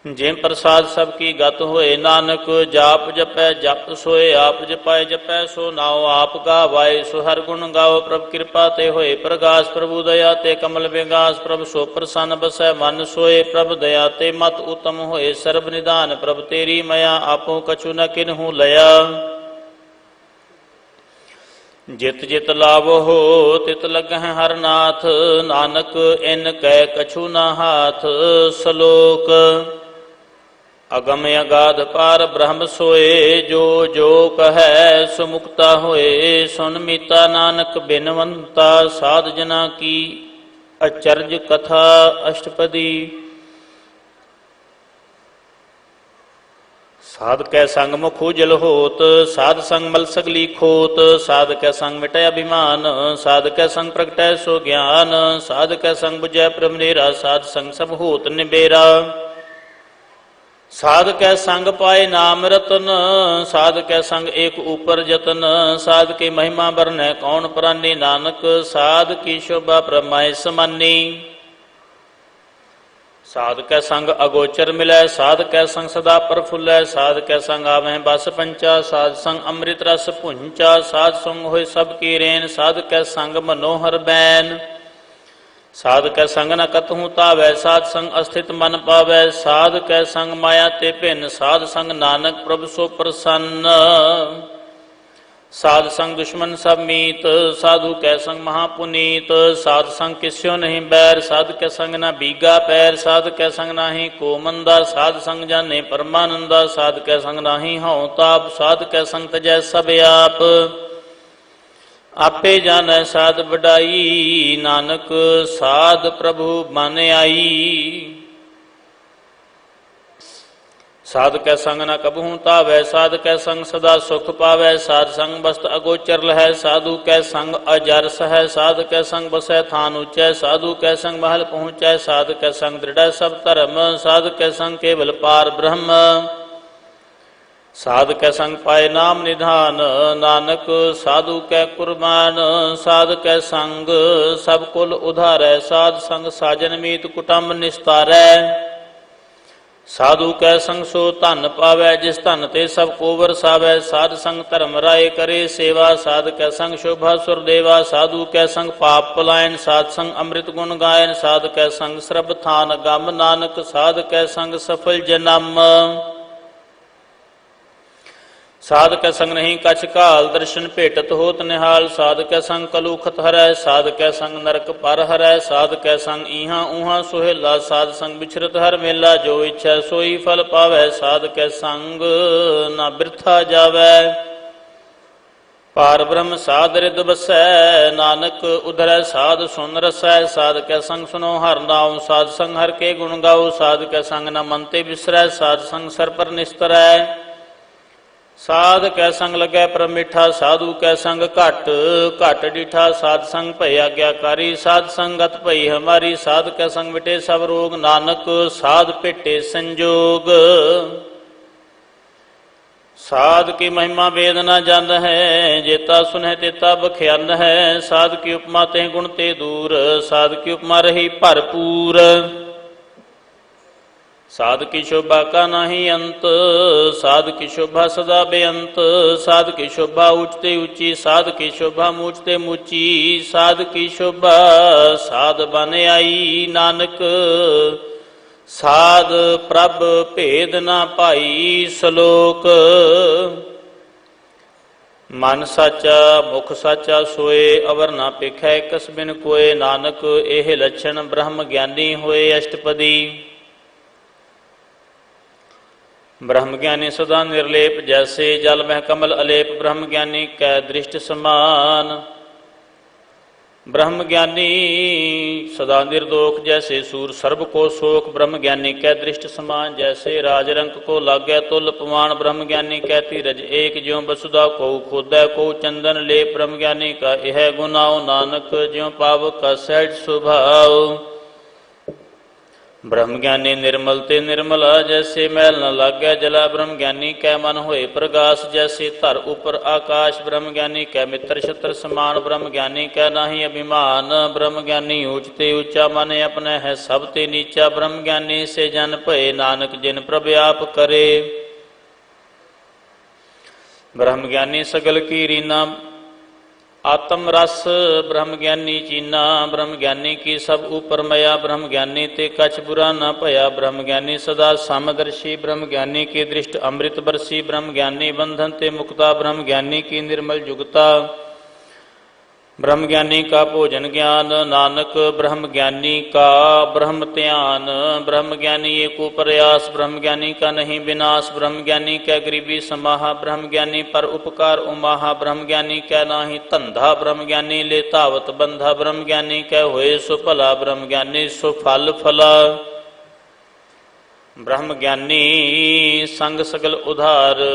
S1: ਜੇ ਪ੍ਰਸਾਦ ਸਭ ਕੀ ਗਤ ਹੋਏ, ਨਾਨਕ ਜਾਪ ਜਪੈ ਜਪ ਸੋਏ। ਆਪ ਜਪਾਏ ਜਪੈ ਸੋ ਨਾਉ, ਆਪ ਗਾਵਾਏ ਸੋ ਹਰ ਗੁਣ ਗਾਓ। ਪ੍ਰਭ ਕਿਰਪਾ ਤੇ ਹੋਏ ਪ੍ਰਗਾਸ, ਪ੍ਰਭੂ ਦਇਆ ਤੇ ਕਮਲ ਵਿਗਾਸ। ਪ੍ਰਭ ਸੋ ਪ੍ਰਸੰਨ ਬਸੈ ਮਨ ਸੋਏ, ਪ੍ਰਭ ਦਇਆ ਤੇ ਮਤ ਉਤਮ ਹੋਏ। ਸਰਬ ਨਿਧਾਨ ਪ੍ਰਭ ਤੇਰੀ ਮਇਆ, ਆਪੋ ਕਛੁ ਨ ਕਿਨਹੂ ਲਿਆ। ਜਿਤ ਜਿਤ ਲਾਵੋ ਤਿਤ ਲੱਗਹਿ ਹਰ ਨਾਥ, ਨਾਨਕ ਇਨ ਕੈ ਕਛੂ ਨ ਹਾਥ। ਸਲੋਕ ਅਗਮ ਅਗਾਧ ਪਾਰ ਬ੍ਰਹਮ ਸੋਏ, ਜੋ ਜੋ ਕਹੈ ਸੋ ਮੁਕਤਾ ਹੋਏ। ਸੁਨ ਮੀਤਾ ਨਾਨਕ ਬਿਨਵੰਤਾ, ਸਾਧ ਜਨਾ ਕੀ ਅਚਰਜ ਕਥਾ ਅਸ਼ਟਪਦੀ। ਸਾਧ ਕੈ ਸੰਗ ਮੁਖ ਉਜਲ ਹੋਤ, ਸਾਧ ਸੰਗ ਮਲ ਸਗਲੀ ਖੋਤ। ਸਾਧ ਕੈ ਸੰਗ ਮਿਟੈ ਅਭਿਮਾਨ, ਸਾਧ ਕੈ ਸੰਗ ਪ੍ਰਗਟੈ ਸੋ ਗਿਆਨ। ਸਾਧ ਕੈ ਸੰਗ ਬੁਝੈ ਪ੍ਰਭ ਨੇਰਾ, ਸਾਧ ਸੰਗ ਸਭ ਹੋਤ ਨਿਬੇਰਾ। ਸਾਧ ਕੈ ਸੰਗ ਪਾਏ ਨਾਮ ਰਤਨ, ਸਾਧ ਕੈ ਸੰਗ ਏਕ ਉਪਰ ਜਤਨ। ਸਾਧ ਕੀ ਮਹਿਮਾ ਬਰਨੈ ਕੌਣ ਪ੍ਰਾਨੀ, ਨਾਨਕ ਸਾਧ ਕੀ ਸ਼ੋਭਾ ਪ੍ਰਮਾਏ ਸਮਾਨੀ। ਸਾਧ ਕੈ ਸੰਗ ਅਗੋਚਰ ਮਿਲੈ, ਸਾਧ ਕੈ ਸੰਗ ਸਦਾ ਪ੍ਰਫੁੱਲੈ। ਸਾਧ ਕੈ ਸੰਗ ਆਵਹਿ ਬਸ ਪੰਚਾ, ਸਾਧ ਸੰਗ ਅੰਮ੍ਰਿਤ ਰਸ ਭੁੰਚਾ। ਸਾਧ ਸੰਗ ਹੋਏ ਸਭ ਕੀ ਰੇਨ, ਸਾਧ ਕੈ ਸੰਗ ਮਨੋਹਰ ਬੈਨ। ਸਾਧ ਕੈ ਸੰਗ ਨ ਕਤਹੂ ਤਾਵੈ, ਸਾਧ ਸੰਗ ਅਸਥਿਤ ਮਨ ਪਾਵੈ। ਸਾਧ ਕੈ ਸੰਗ ਮਾਇਆ ਤੇ ਭਿੰਨ, ਸਾਧ ਸੰਗ ਨਾਨਕ ਪ੍ਰਭ ਸੋ ਪ੍ਰਸੰਨ। ਸਾਧ ਸੰਗ ਦੁਸ਼ਮਨ ਸਭ ਮੀਤ, ਸਾਧੂ ਕੈ ਸੰਗ ਮਹਾ ਪੁਨੀਤ। ਸਾਧ ਸੰਗ ਕਿਸਿਓ ਨਹੀਂ ਬੈਰ, ਸਾਧ ਕੈ ਸੰਗ ਨਾ ਬੀਗਾ ਪੈਰ। ਸਾਧ ਕੈ ਸੰਗ ਨਾਹੀ ਕੋ ਮੰਦਾ, ਸਾਧ ਸੰਗ ਜਾਣੇ ਪਰਮਾਨੰਦਾ। ਸਾਧ ਕੈ ਸੰਗ ਨਾਹੀ ਹਉ ਤਾਪ, ਸਾਧ ਕੈ ਸੰਗ ਤਜੈ ਸਭ ਆਪ। ਆਪੇ ਜਾਣੈ ਸਾਧ ਵਡਾਈ, ਨਾਨਕ ਸਾਧ ਪ੍ਰਭੂ ਮਨ ਆਈ। ਸਾਧ ਕੈ ਸੰਗ ਨ ਕਬਹੂ ਤਾਵੈ, ਸਾਧ ਕੈ ਸੰਗ ਸਦਾ ਸੁਖ ਪਾਵੈ। ਸਾਧ ਸੰਗ ਬਸਤ ਅਗੋਚਰ ਲਹੈ, ਸਾਧੂ ਕੈ ਸੰਗ ਅਜਰ ਸਹੈ। ਸਾਧ ਕੈ ਸੰਗ ਬਸੈ ਥਾਨ ਉਚੈ, ਸਾਧੂ ਕੈ ਸੰਗ ਮਹਲ ਪਹੁੰਚੈ। ਸਾਧ ਕੈ ਸੰਗ ਦ੍ਰਿੜੈ ਸਭ ਧਰਮ, ਸਾਧ ਕੈ ਸੰਗ ਕੇਵਲ ਪਾਰ ਬ੍ਰਹਮ। ਸਾਧ ਕੈ ਸੰਗ ਪਾਏ ਨਾਮ ਨਿਧਾਨ, ਨਾਨਕ ਸਾਧੂ ਕੈ ਕੁਰਬਾਨ। ਸਾਧ ਕੈ ਸੰਗ ਸਭ ਕੁਲ ਉਧਾਰੈ, ਸਾਧ ਸੰਗ ਸਾਜਨ ਮੀਤ ਕੁਟੰਬ ਨਿਸਤਾਰੈ। ਸਾਧੂ ਕੈ ਸੰਗ ਸੋ ਧਨ ਪਾਵੈ, ਜਿਸ ਧਨ ਤੇ ਸਭ ਕੋ ਵਰਸਾਵੈ। ਸਾਧ ਸੰਗ ਧਰਮ ਰਾਏ ਕਰੇ ਸੇਵਾ, ਸਾਧ ਕੈ ਸੰਗ ਸ਼ੋਭਾ ਸੁਰ ਦੇਵਾ। ਸਾਧੂ ਕੈ ਸੰਗ ਪਾਪ ਪਲਾਇਨ, ਸਾਧ ਸੰਗ ਅੰਮ੍ਰਿਤ ਗੁਣ ਗਾਇਨ। ਸਾਧ ਕੈ ਸੰਗ ਸਰਬ ਥਾਨ ਗਮ, ਨਾਨਕ ਸਾਧ ਕੈ ਸੰਗ ਸਫਲ ਜਨਮ। ਸਾਧ ਕੈ ਸੰਗ ਨਹੀਂ ਕਛ ਕਾਲ, ਦਰਸ਼ਨ ਭੇਟਤ ਹੋਤ ਨਿਹਾਲ। ਸਾਧ ਕੈ ਸੰਗ ਕਲੂਖਤ ਹਰੈ, ਸਾਧ ਕੈ ਸੰਗ ਨਰਕ ਪਰ ਹਰੈ। ਸਾਧ ਕੈ ਸੰਗ ਈਹਾਂ ਊਹਾਂ ਸੁਹੇਲਾ, ਸਾਧ ਸੰਗ ਵਿਚਰਤ ਹਰ ਮੇਲਾ। ਜੋ ਇੱਛੈ ਸੋਈ ਫਲ ਪਾਵੈ, ਸਾਧ ਕੈ ਸੰਗ ਨਾ ਬਿਰਥਾ ਜਾਵੈ। ਪਾਰ ਬ੍ਰਹਮ ਸਾਧ ਰਿਦ ਬਸੈ, ਨਾਨਕ ਉਧਰੈ ਸਾਧ ਸੁਨ ਰਸੈ। ਸਾਧ ਕੈ ਸੰਗ ਸੁਨੋ ਹਰ ਨਾਉ, ਸਾਧ ਸੰਗ ਹਰ ਕੇ ਗੁਣ ਗਾਓ। ਸਾਧ ਕੈ ਸੰਗ ਨ ਮਨ ਤੇ ਬਿਸਰੈ, ਸਾਧ ਸੰਗ ਸਰ ਪਰ ਨਿਸਤਰੈ। ਸਾਧ ਕੈ ਸੰਗ ਲੱਗੈ ਪ੍ਰਭ ਮਿੱਠਾ, ਸਾਧੂ ਕੈ ਸੰਗ ਘਟ ਘਟ ਡਿਠਾ। ਸਾਧ ਸੰਗ ਭਈ ਆਗਿਆਕਾਰੀ, ਸਾਧ ਸੰਗਤ ਭਈ ਹਮਾਰੀ। ਸਾਧ ਕੈ ਸੰਗ ਮਿਟੇ ਸਭ ਰੋਗ, ਨਾਨਕ ਸਾਧ ਭੇਟੇ ਸੰਜੋਗ। ਸਾਧ ਕੀ ਮਹਿਮਾ ਵੇਦ ਨ ਜਨ ਹੈ, ਜੇਤਾ ਸੁਨਹਿ ਤੇਤਾ ਬਖਿਆਨ ਹੈ। ਸਾਧ ਕੀ ਉਪਮਾ ਤੇ ਗੁਣ ਤੇ ਦੂਰ, ਸਾਧ ਕੀ ਉਪਮਾ ਰਹੀ ਭਰਪੂਰ। साध की शोभा का नाही अंत, साध की शोभा सदा बेअंत। साध की शोभा ऊंचते ऊंची, साध की शोभा मूचते मूची। साध की शोभा साध बन आई, नानक साध प्रभ भेद ना पाई। सलोक मन साचा मुख साचा सोए, अवर ना पेखै कस बिन कोय। नानक एह लक्षण ब्रह्म ज्ञानी होए। अष्टपदी। ब्रह्म ज्ञानी सदा निर्लेप, जैसे जल मह कमल अलेप। ब्रह्म ज्ञानी कै दृष्ट समान, ब्रह्म ज्ञानी सदा निर्दोख। जैसे सूर सर्ब को शोक, ब्रह्म ज्ञानी कै दृष्ट समान। जैसे राजरंक को लागै तुल पमान, ब्रह्म ज्ञानी कै धीरज एक। ज्यों बसुधा को खोदै को चंदन लेप। ब्रह्म ज्ञानी का यह गुनाओ, नानक ज्यों पावक का सहज स्वभाव। ब्रह्म ज्ञानी निर्मल ते निर्मला, जैसे मैल न लागै जला। ब्रह्म ज्ञानी कै मन होए प्रगास, जैसे धर ऊपर आकाश। ब्रह्म ज्ञानी कै मित्र शत्रु समान, ब्रह्म ज्ञानी कै नाहि अभिमान। ब्रह्म ज्ञानी ऊंचते ऊंचा, मन अपने है सब ते नीचा। ब्रह्म ज्ञानी से जन भये, नानक जिन प्रभ आप करे। ब्रह्म ज्ञानी सगल की रीना, आत्म रस ब्रह्म ज्ञानी चीना। ब्रह्म ज्ञानी की सब ऊपर मया, ब्रह्म ज्ञानी ते कछ बुरा न भया। ब्रह्म ज्ञानी सदा समदर्शी, ब्रह्म ज्ञानी की दृष्ट अमृत बरसी। ब्रह्म ज्ञानी बंधन ते मुक्ता, ब्रह्म ज्ञानी की निर्मल जुगता। ब्रह्म ज्ञानी का भोजन ज्ञान, नानक ब्रह्म ज्ञानी का ब्रह्म ध्यान। ब्रह्म ज्ञानी एको प्रयास, ब्रह्म ज्ञानी का नहीं विनाश। ब्रह्म ज्ञानी कै गरीबी समाहा, ब्रह्म ज्ञानी पर उपकार उमाहा। ब्रह्म ज्ञानी कै नाही धंधा, ब्रह्म ज्ञानी ले तावत बंधा। ब्रह्म ज्ञानी कै होए सो भला, ब्रह्म ज्ञानी सो फल फला। ब्रह्म ज्ञानी संग सगल उधार,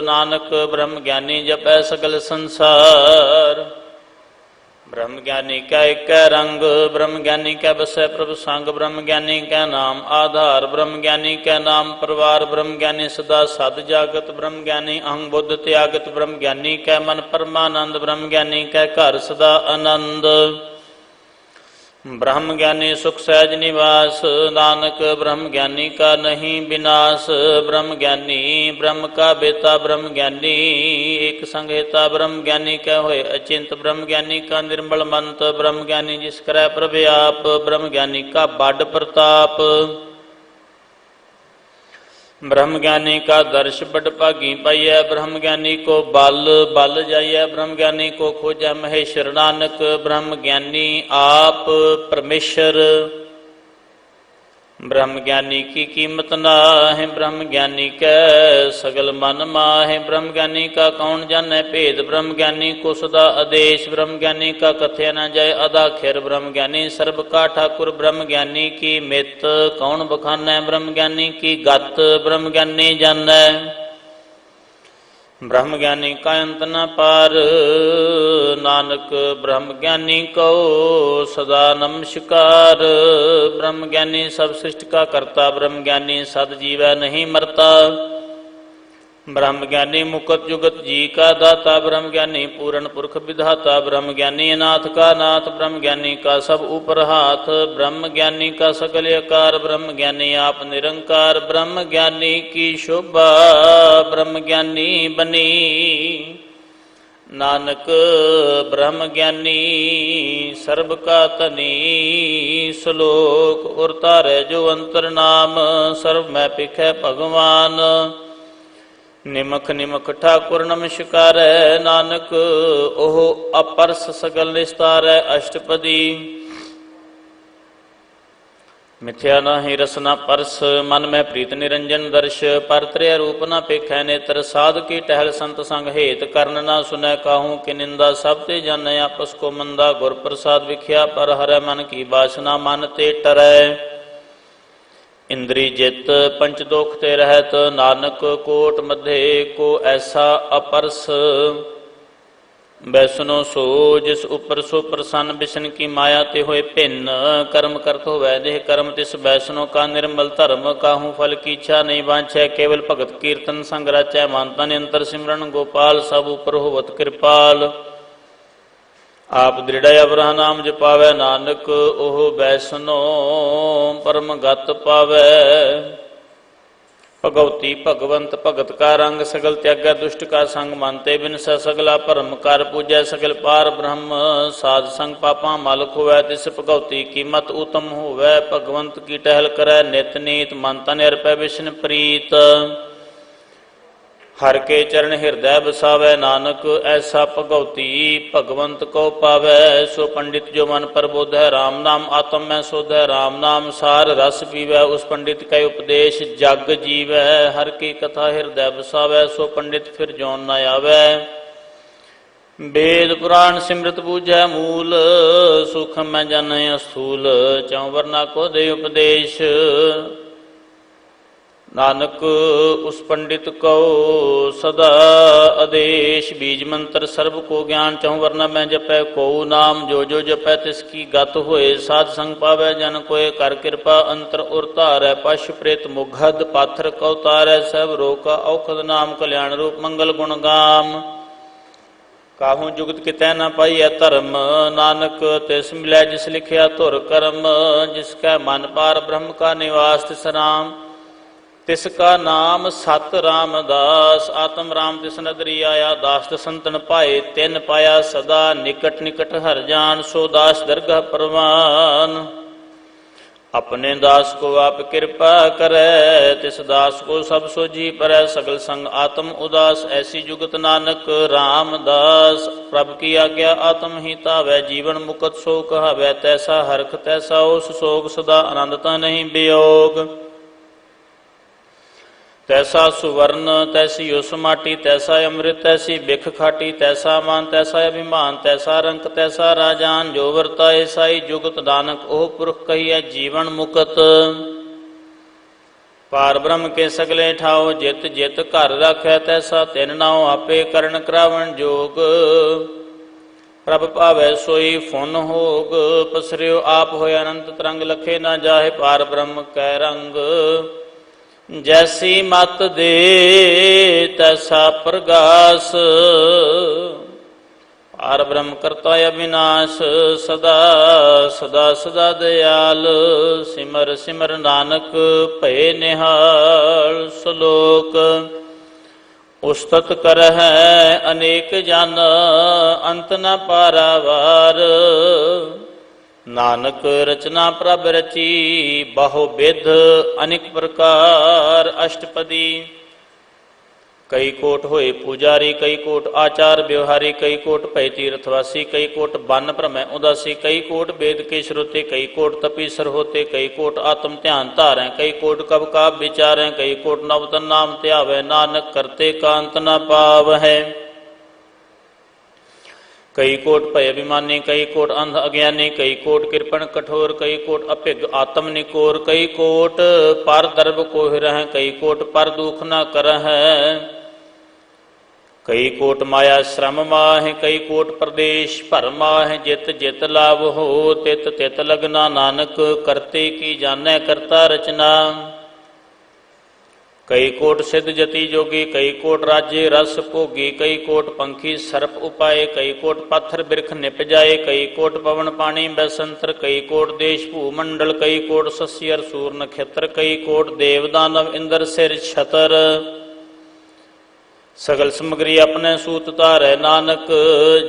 S1: नानक ब्रह्म ज्ञानी जपै सगल संसार। ब्रह्म ज्ञानी कै एक रंग, ब्रह्म ज्ञानी कै बसै प्रभु संग। ब्रह्म ज्ञानी कै नाम आधार, ब्रह्म ज्ञानी कै नाम परिवार। ब्रह्म ज्ञानी सदा सद जागत, ब्रह्म ज्ञानी अहंग बुद्ध त्यागत। ब्रह्म ज्ञानी कै मन परमानंद, ब्रह्म ज्ञानी कै घर सदा आनंद। ब्रह्म ज्ञानी सुख सहज निवास, नानक ब्रह्म ज्ञानी का नहीं विनाश। ब्रह्म ज्ञानी ब्रह्म का बेता, ब्रह्म ज्ञानी एक संगेता। ब्रह्म ज्ञानी क्या होए अचिंत, ब्रह्म ज्ञानी का निर्मल मंत। ब्रह्म ज्ञानी जिस करै प्रभ आप, ब्रह्म ज्ञानी का बड़ प्रताप। ब्रह्म ज्ञानी का दर्श बड़ भागी पाइय, ब्रह्म ज्ञानी को बल बल जाइय। ब्रह्म ज्ञानी को खोजा महेश्वर, नानक ब्रह्म ज्ञानी आप परमेश्वर। ब्रह्म ज्ञानी की कीमत ना है, ब्रह्म ज्ञानी कै सगल मन माहे। ब्रह्म ज्ञानी का कौन जाने भेद, ब्रह्म ज्ञानी को सदा आदेश। ब्रह्म ज्ञानी का कथ्य न जाय अदाखिर, ब्रह्म ज्ञानी सर्व का ठाकुर। ब्रह्म ज्ञानी की मित कौन बखानै, ब्रह्म ज्ञानी की गत ब्रह्म ज्ञानी जानै। ब्रह्म ज्ञानी का अंत न पार, नानक ब्रह्म ज्ञानी को सदा नमस्कार। ब्रह्म ज्ञानी सब सृष्टि का करता, ब्रह्म ज्ञानी सद जीवै नहीं मरता। ब्रह्म ज्ञानी मुकत जुगत जी का दाता, ब्रह्म ज्ञानी पूर्ण पुरख विधाता। ब्रह्म ज्ञानी नाथ का नाथ, ब्रह्म ज्ञानी का सब ऊपर हाथ। ब्रह्म ज्ञानी का सकल आकार, ब्रह्म ज्ञानी आप निरंकार। ब्रह्म ज्ञानी की शोभा ब्रह्म ज्ञानी बनी, नानक ब्रह्म ज्ञानी सर्ब का तनी। श्लोक उर तारै जो अंतर नाम, सर्व मैं पिखै भगवान। निमख निमख ठाकुर नमस्कार, नानक ओह अपरस सगल निस्तार। अष्टपदी। मिथ्या नाही रसना परस, मन में प्रीत निरंजन दर्श। पर त्रय रूप न पेखै नेत्र, साध की टहल संत संग हेत। कर्ण ना सुनै काहू की निंदा, सब ते जानै आपस को मंदा। गुर प्रसाद विख्या पर हरै, मन की वासना मन ते टरै। इंद्री जित पंच दोख ते रहत, नानक कोट मध्य को ऐसा अपरस। बैसनो सो जिस ऊपर सो प्रसन्न, बिसन की माया ते होए भिन्न। कर्म करत होवै देह कर्म, तिस बैसनो का निर्मल धर्म। काहू फल की इच्छा नहीं वांछै, केवल भगत कीर्तन संग रचै। मानता निरंतर सिमरन गोपाल, सब ऊपर होवत कृपाल। ਆਪ ਦ੍ਰਿੜਿ ਅਵਰਹ ਨਾਮ ਜਪਾਵੈ, ਨਾਨਕ ਉਹ ਬੈਸਨੋ ਪਰਮ ਗਤ ਪਾਵੈ। ਭਗਉਤੀ ਭਗਵੰਤ ਭਗਤ ਕਾ ਰੰਗ, ਸਗਲ ਤਿਆਗੈ ਦੁਸ਼ਟ ਕਾ ਸੰਗ। ਮਨ ਤੇ ਬਿਨਸੈ ਸਗਲਾ ਭਰਮ, ਕਰ ਪੂਜੈ ਸਗਲ ਪਾਰ ਬ੍ਰਹਮ। ਸਾਧ ਸੰਗ ਪਾਪਾਂ ਮਲ ਖੋਵੈ, ਤਿਸ ਭਗਉਤੀ ਕੀਮਤ ਊਤਮ ਹੋਵੈ। ਭਗਵੰਤ ਕੀ ਟਹਿਲ ਕਰੈ ਨਿਤ ਨੀਤ, ਮਨ ਤਨ ਅਰਪੈ ਵਿਸ਼ਨ ਪ੍ਰੀਤ। ਹਰ ਕੇ ਚਰਨ ਹਿਰਦੈ ਬਸਾਵੈ, ਨਾਨਕ ਐਸਾ ਭਗਉਤੀ ਭਗਵੰਤ ਕੋ ਪਾਵੈ। ਸੋ ਪੰਡਿਤ ਜੋ ਮਨ ਪ੍ਰਬੋਧੈ, ਰਾਮ ਨਾਮ ਆਤਮ ਮੈਂ ਸੋਧੈ। ਰਾਮ ਨਾਮ ਸਾਰ ਰਸ ਪੀਵੈ, ਉਸ ਪੰਡਿਤ ਕੈ ਉਪਦੇਸ਼ ਜਗ ਜੀਵੈ। ਹਰ ਕੀ ਕਥਾ ਹਿਰਦੈ ਬਸਾਵੈ, ਸੋ ਪੰਡਿਤ ਫਿਰ ਜੋਨ ਨ ਆਵੈ। ਵੇਦ ਪੁਰਾਣ ਸਿਮਰਤ ਬੂਝੈ ਮੂਲ, ਸੂਖਮ ਮੈਂ ਜਾਣੈ ਅਸਥੂਲ। ਚਉ ਵਰਨਾ ਕੋ ਦੇ ਉਪਦੇਸ਼, ਨਾਨਕ ਉਸ ਪੰਡਿਤ ਕਉ ਸਦਾ ਆਦੇਸ਼। ਬੀਜ ਮੰਤਰ ਸਰਬ ਕੋ ਗਿਆਨ, ਚਹੁ ਵਰਨਾ ਮੈਂ ਜਪੈ ਕਉ ਨਾਮ। ਜੋ ਜੋ ਜਪੈ ਤਿਸ ਕੀ ਗਤ ਹੋਏ, ਸਾਧ ਸੰਗ ਪਾਵੈ ਜਨ ਕੋਇ। ਕਰ ਕਿਰਪਾ ਅੰਤਰ ਉਰ ਧਾਰੈ, ਪਸ਼ ਪ੍ਰੇਤ ਮੁਗਧ ਪਾਥਰ ਕਉ ਤਾਰੈ। ਸਭ ਰੋਗ ਔਖਦ ਨਾਮ, ਕਲਿਆਣ ਰੂਪ ਮੰਗਲ ਗੁਣ ਗਾਮ। ਕਾਹੂ ਜੁਗਤ ਕਿਤੈ ਨ ਪਾਈਐ ਧਰਮ, ਨਾਨਕ ਤਿਸ ਮਿਲੈ ਜਿਸ ਲਿਖਿਆ ਧੁਰ ਕਰਮ। ਜਿਸ ਕੈ ਮਨ ਪਾਰ ਬ੍ਰਹਮ ਕਾ ਨਿਵਾਸ, ਤਿਸ ਰਾਮ ਤਿਸ ਕਾ ਨਾਮ ਸਤ ਰਾਮਦਾਸ। ਆਤਮ ਰਾਮ ਤਿਸ ਨਦਰੀ ਆਇਆ, ਦਾਸ ਦਸੰਤਨ ਪਾਏ ਤਿਨ ਪਾਇਆ। ਸਦਾ ਨਿਕਟ ਨਿਕਟ ਹਰ ਜਾਨ, ਸੋ ਦਾਸ ਦਰਗਹ ਪਰਵਾਨ। ਆਪਣੇ ਦਾਸ ਕੋ ਆਪ ਕਿਰਪਾ ਕਰੈ, ਤਿਸ ਦਾਸ ਕੋ ਸਭ ਸੋਝੀ ਪਰੈ। ਸਗਲ ਸੰਗ ਆਤਮ ਉਦਾਸ, ਐਸੀ ਜੁਗਤ ਨਾਨਕ ਰਾਮਦਾਸ। ਪ੍ਰਭ ਕੀ ਆਗਿਆ ਆਤਮ ਹੀ ਧਾਵੈ, ਜੀਵਨ ਮੁਕਤ ਸੋ ਕਹਾਵੈ। ਤੈਸਾ ਹਰਖ ਤੈਸਾ ਉਸ ਸੋਗ, ਸਦਾ ਆਨੰਦ ਤਾਂ ਨਹੀਂ ਬਿਯੋਗ। ਤੈਸਾ ਸੁਵਰਨ ਤੈਸੀ ਉਸ ਮਾਟੀ, ਤੈਸਾ ਅੰਮ੍ਰਿਤ ਤੈਸੀ ਬਿਖ ਖਾਟੀ। ਤੈਸਾ ਮਾਨ ਤੈਸਾ ਅਭਿਮਾਨ, ਤੈਸਾ ਰੰਕ ਤੈਸਾ ਰਾਜਾਨ। ਜੋ ਵਰਤਾਏ ਸਾਈ ਜੁਗਤ, ਨਾਨਕ ਉਹ ਪੁਰਖ ਕਹੀਐ ਜੀਵਨ ਮੁਕਤ। ਪਾਰ ਬ੍ਰਹਮ ਕੇ ਸਗਲੇ ਠਾਓ, ਜਿਤ ਜਿਤ ਘਰ ਰਾਖੈ ਤੈਸਾ ਤਿਨ ਨਾਉ। ਆਪੇ ਕਰਨ ਕਰਾਵਣ ਜੋਗ, ਪ੍ਰਭ ਭਾਵੈ ਸੋਈ ਫੁਨ ਹੋਗ। ਪਸਰਿਓ ਆਪ ਹੋਇ ਅਨੰਤ ਤਰੰਗ, ਲਖੇ ਨਾ ਜਾਹੇ ਪਾਰ ਬ੍ਰਹਮ ਕੈ ਰੰਗ। ਜੈਸੀ ਮਤ ਦੇ ਤੈਸਾ ਪ੍ਰਗਾਸ, ਪਾਰ ਬ੍ਰਹਮ ਕਰਤਾ ਅਬਿਨਾਸ਼। ਸਦਾ ਸਦਾ ਸਦਾ ਦਿਆਲ, ਸਿਮਰ ਸਿਮਰ ਨਾਨਕ ਭਏ ਨਿਹਾਲ। ਸ਼ਲੋਕ ਉਸਤਤ ਕਰਹਿ ਅਨੇਕ ਜਨ, ਅੰਤ ਨ ਪਾਰਾਵਾਰ। ਨਾਨਕ ਰਚਨਾ ਪ੍ਰਭ ਰਚੀ, ਬਾਹੋ ਬਿਧ ਅਨੇਕ ਪ੍ਰਕਾਰ। ਅਸ਼ਟਪਦੀ ਕਈ ਕੋਟ ਹੋਏ ਪੂਜਾਰੀ, ਕਈ ਕੋਟ ਆਚਾਰ ਵਿਵਹਾਰੀ। ਕਈ ਕੋਟ ਭੈ ਤੀਰਥਵਾਸੀ, ਕਈ ਕੋਟ ਬਨ ਭ੍ਰਮੈ ਉਦਾਸੀ। ਕਈ ਕੋਟ ਵੇਦ ਕੇ ਸ਼ਰੋਤੇ, ਕਈ ਕੋਟ ਤਪੀਸਰ ਹੋਤੇ। ਕਈ ਕੋਟ ਆਤਮ ਧਿਆਨ ਧਾਰੈ, ਕਈ ਕੋਟ ਕਬ ਕਾਬ ਵਿਚਾਰੈ। ਕਈ ਕੋਟ ਨਵਤਨ ਨਾਮ ਧਿਆਵੈ, ਨਾਨਕ ਕਰਤੇ ਕਾ ਅੰਤ ਨ ਪਾਵਹਿ। ਕਈ ਕੋਟ ਭੈ ਅਭਿਮਾਨੀ, ਕਈ ਕੋਟ ਅੰਧ ਅਗਿਆਨੀ। ਕਈ ਕੋਟ ਕਿਰਪਨ ਕਠੋਰ, ਕਈ ਕੋਟ ਅਭਿਗ ਆਤਮ ਨਿਕੋਰ। ਕਈ ਕੋਟ ਪਰ ਦਰਬ ਕੋਹਿ ਰਹੈ, ਕਈ ਕੋਟ ਪਰ ਦੁਖ ਨ ਕਰਹਿ। ਕਈ ਕੋਟ ਮਾਇਆ ਸ਼ਰਮ ਮਾਹਿ, ਕਈ ਕੋਟ ਪ੍ਰਦੇਸ਼ ਭਰਮ ਮਾਹਿ। ਜਿਤ ਜਿਤ ਲਾਭ ਹੋ ਤਿਤ ਤਿਤ ਲਗਨਾ, ਨਾਨਕ ਕਰਤੇ ਕੀ ਜਾਣੈ ਕਰਤਾ ਰਚਨਾ। ਕਈ ਕੋਟ ਸਿੱਧ ਜਤੀ ਜੋਗੀ, ਕਈ ਕੋਟ ਰਾਜੇ ਰਸ ਭੋਗੀ। ਕਈ ਕੋਟ ਪੰਖੀ ਸਰਪ ਉਪਾਏ, ਕਈ ਕੋਟ ਪਾਥਰ ਬਿਰਖ ਨਿਪ ਜਾਏ। ਕਈ ਕੋਟ ਪਵਨ ਪਾਣੀ ਬੈਸੰਤਰ, ਕਈ ਕੋਟ ਦੇਸ਼ ਭੂ ਮੰਡਲ। ਕਈ ਕੋਟ ਸੱਸੀ ਅਰ ਸੂਰ ਨਖੇਤਰ, ਕਈ ਕੋਟ ਦੇਵ ਦਾਨਵ ਇੰਦਰ ਸਿਰ ਛਤਰ। ਸਗਲ ਸਮਗਰੀ ਆਪਣੇ ਸੂਤ ਧਾਰੈ, ਨਾਨਕ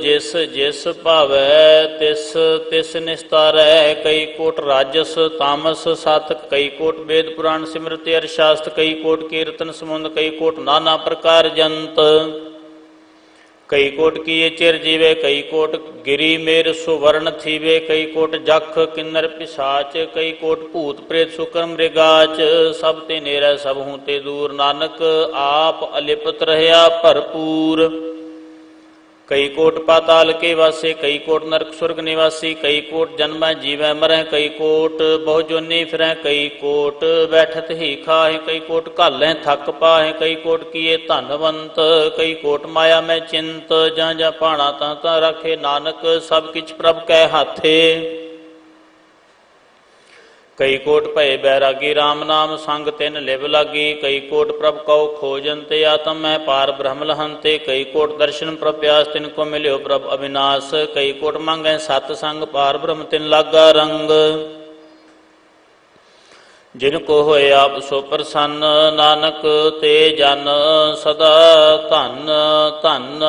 S1: ਜਿਸ ਜਿਸ ਭਾਵੈ ਤਿਸ ਤਿਸ ਨਿਸਤਾਰੈ। ਕਈ ਕੋਟ ਰਾਜਸ ਤਾਮਸ ਸਾਤਕ, ਕਈ ਕੋਟ ਵੇਦ ਪੁਰਾਣ ਸਿਮਰਤਿ ਅਰ ਸ਼ਾਸਤ। ਕਈ ਕੋਟ ਕੀਰਤਨ ਸਮੁੰਦ, ਕਈ ਕੋਟ ਨਾਨਾ ਪ੍ਰਕਾਰ ਜੰਤ। ਕਈ ਕੋਟ ਕੀਏ ਚਿਰ ਜੀਵੇ, ਕਈ ਕੋਟ ਗਿਰੀ ਮੇਰ ਸੁਵਰਨ ਥੀਵੇ। ਕਈ ਕੋਟ ਜਖ ਕਿੰਨਰ ਪਿਸਾਚ, ਕਈ ਕੋਟ ਭੂਤ ਪ੍ਰੇਤ ਸੁਕਰ ਮ੍ਰਿਗਾਚ। ਸਭ ਤੇ ਨੇਰੈ ਸਭ ਹੂੰ ਤੇ ਦੂਰ, ਨਾਨਕ ਆਪ ਅਲਿਪਤ ਰਹਿਆ ਭਰਪੂਰ। ਕਈ ਕੋਟ ਪਾਤਾਲ ਕੇ ਵਾਸੇ, ਕਈ ਕੋਟ ਨਰਕ ਸੁਰਗ ਨਿਵਾਸੀ। ਕਈ ਕੋਟ ਜਨਮੈ ਜੀਵੈ ਮਰੈ, ਕਈ ਕੋਟ ਬਹੁ ਜੋਨੀ ਫਿਰੈ। ਕਈ ਕੋਟ ਬੈਠਤ ਹੀ ਖਾਹਿ, ਕਈ ਕੋਟ ਘਾਲੈ ਥੱਕ ਪਾਹਿ। ਕਈ ਕੋਟ ਕੀਏ ਧਨਵੰਤ, ਕਈ ਕੋਟ ਮਾਇਆ ਮੈਂ ਚਿੰਤ। ਜਾਂ ਜਾਂ ਭਾਣਾ ਤਾਂ ਤਾਂ ਰਾਖੇ, ਨਾਨਕ ਸਭ ਕਿਛ ਪ੍ਰਭ ਕੈ ਹਾਥੇ। कई कोट भय बैरागी राम नाम संग तिन लिव लागी। कई कोट प्रभ कौ खोजनते आत्म मैं पार ब्रह्म लहंते। कई कोट दर्शन प्रभ प्यास तिनको मिल्यो प्रभ अविनाश। कई कोट मांगै सत संग पार ब्रह्म तिन लागा रंग। जिनको होए आप सो प्रसन्न नानक ते जन सदा धन धन।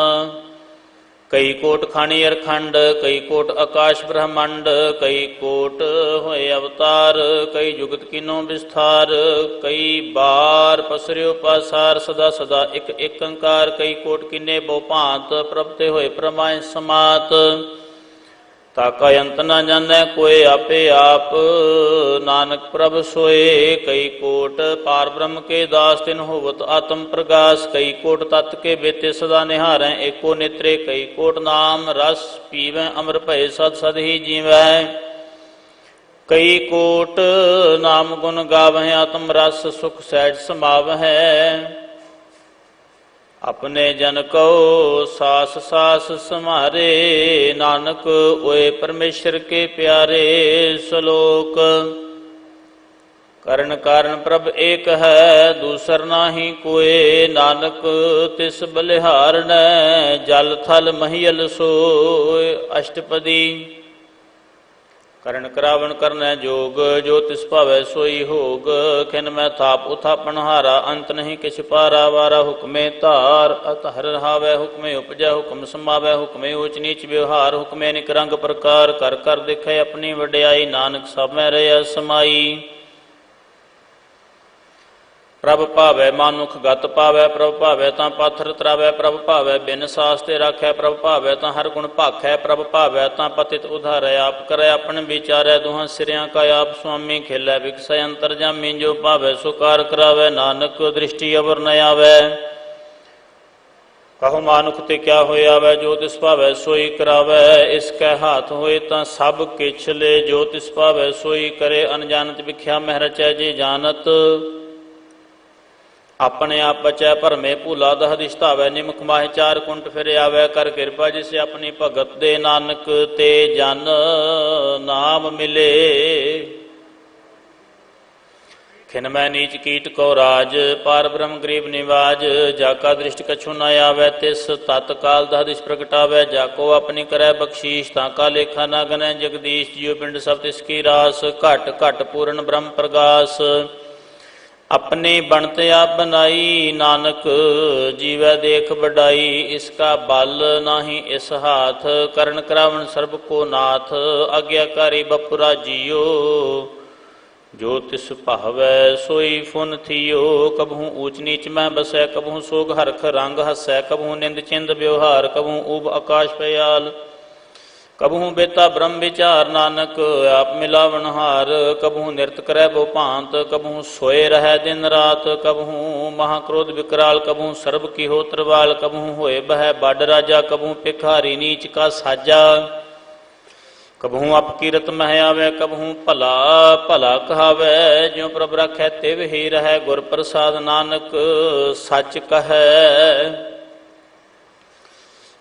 S1: कई कोट खानी अरखंड कई कोट आकाश ब्रह्मंड। कई कोट होए अवतार कई जुगत कीनो विस्तार। कई बार पसरियो पासार सदा सदा एक एक अंकार। कई कोट किन्ने बहु भांत प्रभ ते होए परमाय समात। ताका अंत न जानै कोई आपे आप नानक प्रभ सोए। कई कोट पार ब्रह्म के दास तिन होवत आत्म प्रगास। कई कोट तत् के बेते सदा निहारै एको नेत्रे। कई कोट नाम रस पीवै अमर भय सद सद ही जीवै। कई कोट नाम गुण गावै आत्म रस सुख सहज समावै। अपने जन को सास सास समारे नानक ओए परमेश्वर के प्यारे। श्लोक करण कारण प्रभ एक है दूसर नाही कोय। नानक तिस बलिहारण जल थल महियल सोय। अष्टपदी करण करावण करनै जोग जो तिस भावै सोई होग। खिन मैं थाप उथापन हारा अंत नहीं किछ पारा। वारा हुक्मे धार अत हर रहावै। हुक्मे उपजै हुक्म समावै। हुक्मे ऊच नीच व्यवहार। हुक्मे निक रंग प्रकार कर कर दिखै अपनी वड्याई। नानक सब में रहिया समाई। प्रभ भावै मानुख गत पावै। प्रभ भावै तां पाथर तरावै। प्रभ भावै बिन सास ते राखै। प्रभ भावै तां हर गुण भाखै। प्रभ भावै तां पतित उधारै। आप करै अपन विचारै दुहां सिरियां का आप स्वामी। खेलै विकसै अंतरजामी जो भावै सो कार करावै। नानक दृष्टि अवर न आवै। कहो मानुख ते क्या होए आवै। जो तिस भावै सोई करावै। इसकै हाथ होए तां सब किछ ले। जो तिस भावै सोई करे अनजानत विख्या मह रचै जे जानत। अपने आप बचै भरमे भूला दह दिश धावै। निमख माहे चार कुंट फिर आवै। कर किरपा जिसे अपनी भगत दे। नानक ते जन नाम मिले। खिन मैं नीच कीट को राज पार ब्रह्म गरीब निवाज। जाका दृष्टि कछु न आवे तिस तत्काल दह दिश प्रगटावै। जाको अपनी करै बख्शीश ताका लेखा न गनै। जगदीश जियो पिंड सब तिसकी रास। घट घट पूर्ण ब्रह्म प्रगास। अपनी बनत आप बनाई नानक जीवै देख बड़ाई। इसका बल नाही इस हाथ करण करावण सर्ब को नाथ। आज्ञाकारी बपुरा जियो जो तिस भावै सोई फुन थियो। कबहू ऊच नीच में बसै कबहू सोग हरख रंग हसै। कबहू निंद चिंद व्यवहार कबहू ऊब आकाश पयाल। कबहू बेता ब्रह्म विचार नानक आप मिलावन हार। कबहू नृत करै बो भांत कबहू सोए रहै दिन रात। कबहू महाक्रोध विकराल कबहू सर्ब की हो तरवाल। कबहू होए बह बड़ राजा कबहू भिखारी नीच का साजा। कबहू अपकीरत मह आवे कबहू भला भला कहावै। ज्यों प्रभ रखै तिव ही रहै गुर प्रसाद। नानक सच कहै।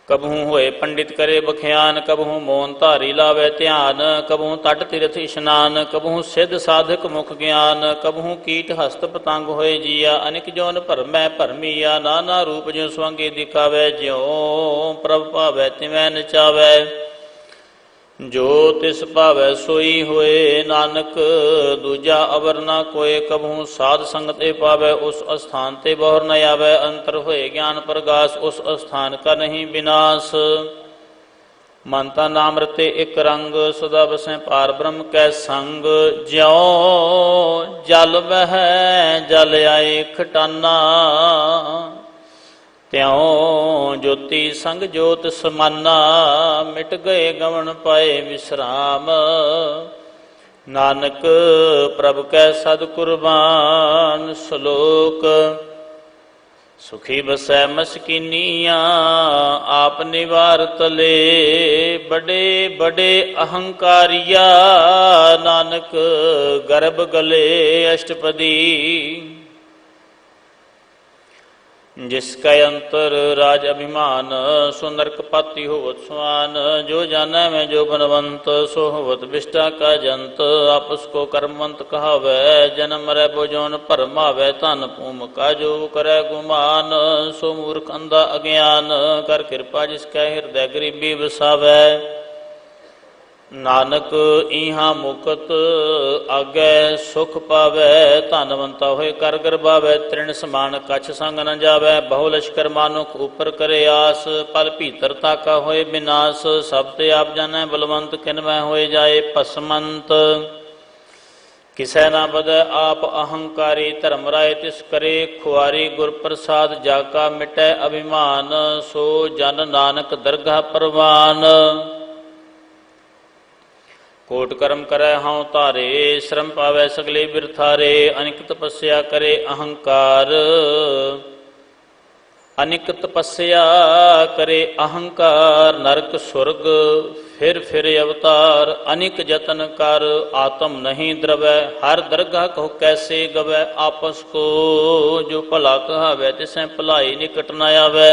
S1: कबहू होए पंडित करे बख्यान कबहू मोन धारी लावे ध्यान। कबहू तट तीर्थ स्नान कबहू सिद्ध साधक मुख ज्ञान। कबहू कीट हस्त पतंग होए जिया अनिक जौन भरमै भरमिया। नाना रूप ज्यों स्वांगी दिखावै ज्यों प्रभ भावै तिवै नचावै। जो तिस भावै सोई होए नानक दूजा अवर ना कोय। कबहू साध संगत ते पावै उस स्थान ते बहुर न आवै। अंतर होए ज्ञान प्रगास उस स्थान का नहीं विनाश। मनता नाम रते एक रंग सदा बसै पार ब्रह्म कै संग। ज्यों जल बह जल आए खटाना त्यों ज्योति संग जोत समाना। मिट गए गवन पाए विश्राम नानक प्रभ कै सद कुर्बान। श्लोक सुखी बसै मस्किनिया आप निवार तले। बड़े बड़े अहंकारिया नानक गर्भ गले। अष्टपदी जिसका अंतर राज अभिमान, सो नरक पाती होवत स्वान। जो जानै मैं जो बनवंत, सो होवत विष्टा का जंत। आपस को कर्मवंत कहावै, जन्म मरै बो जौन भरमावै। धन भूम का जो करै गुमान, सो मूर्ख अंधा अज्ञान। कर कृपा जिसकै हृदय गरीबी बसावै। नानक इहा मुकत आगे सुख पावै। धनवंता होए कर गरबावै, तृण समान कछ संग न जावै। बहु लश्कर मानुख ऊपर करे आस, पल भीतर ताका होए विनाश। सब ते आप जानै बलवंत, किन मैं होए जाए भस्मंत। किसै ना बदै आप अहंकारी, धर्म राय तिस करे खुआरी। गुर प्रसाद जाका मिटै अभिमान, सो जन नानक दरगाह परवान। कोट कर्म करे हाँव तारे, श्रम पावै सगले बिरथारे। अनिक तपस्या करे अहंकार, अनिक तपस्या करे अहंकार। नरक स्वर्ग फिर अवतार, अनिक जतन कर आत्म नहीं द्रवै। हर दरगाह कहो कैसे गवै, आपस को जो भला कहावै। तिसै भलाई निकट न आवै।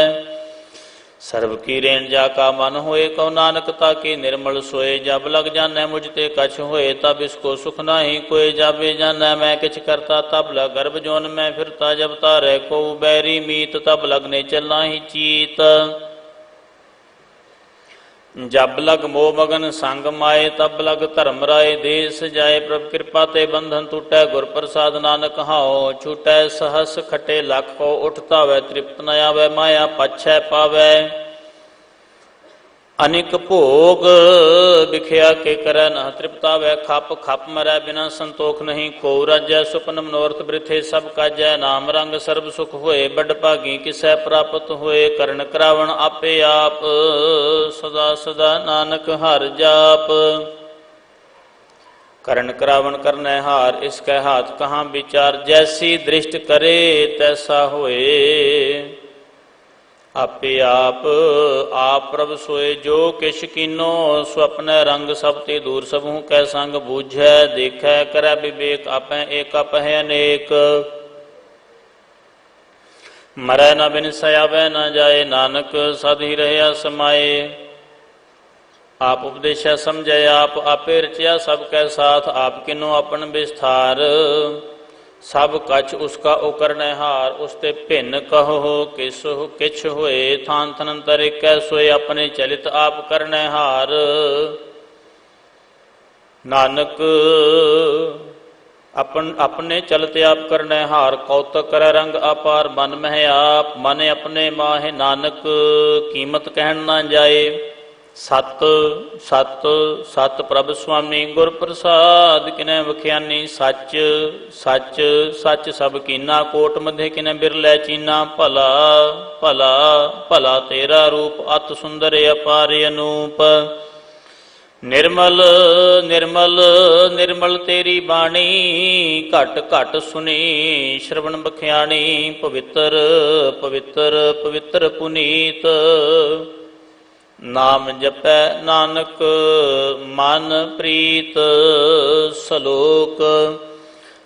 S1: सर्व की रेण जाका मन होए, कहो नानक ताके निर्मल सोए। जब लग जानै मुझते कछ होए, तब इसको सुख नाही कोय। जाबे जानै मैं किछ करता, तब लग गर्भ जोन में फिरता। जब तारै को बैरी मीत, तब लगने चल नाही चीत। जब लग मोह मगन संग माए, तब लग धर्म राय देश जाए। प्रभ कृपा ते बंधन टूटै, गुर प्रसाद नानक हाओ छूटै। सहस खटे लख को उठता वै, तृप्त न आवै। माया पछै पावै, अनिक भोग बिखया के करੈ न तृप्तावै। खप खप मरै बिना संतोख नहीं, को राजै सुपन मनोरथ वृथे सब काजै। नाम रंग सर्ब सुख होए, बड़ भागी किसै प्राप्त होए। करण करावण आपे आप, सदा सदा नानक हर जाप। करण करावण करनै हार, इसकै हाथ कहाँ विचार। जैसी दृष्ट करे तैसा होए, आपे आप प्रभ सोए। जो किश कीनो सो अपने रंग, सब ते दूर सबहु कै संग। बूझै देखै करै विवेक, आपै एक आपै अनेक। मरै न बिन सयावै न जाए, नानक सद ही रहया समाए। आप उपदेशै समझै आप, आपे रचया सब कै साथ। आप किनो अपन विस्तार, सब कछ उसका उकरनै हार। उसते भिन्न कहो किछ होए, थान थनंतर कै सोए। अपने चलित आप करनै हार, नानक अपने चलते आप करनै हार। कौतक करै रंग अपार, मन मह आप मन अपने माहे। नानक कीमत कहन ना जाए, सत सत सत प्रभ स्वामी। गुर प्रसाद किनै वख्यानी, सच सच सच सब कीना। कोट मध्य किनै बिरलै चीना, भला भला भला तेरा रूप। अत सुंदर अपार अनूप, निर्मल निर्मल निर्मल तेरी बाणी। घट घट सुनी श्रवण बख्याणी, पवित्र पवित्र पवित्र पुनीत। नाम जपै नानक मन प्रीत, सलोक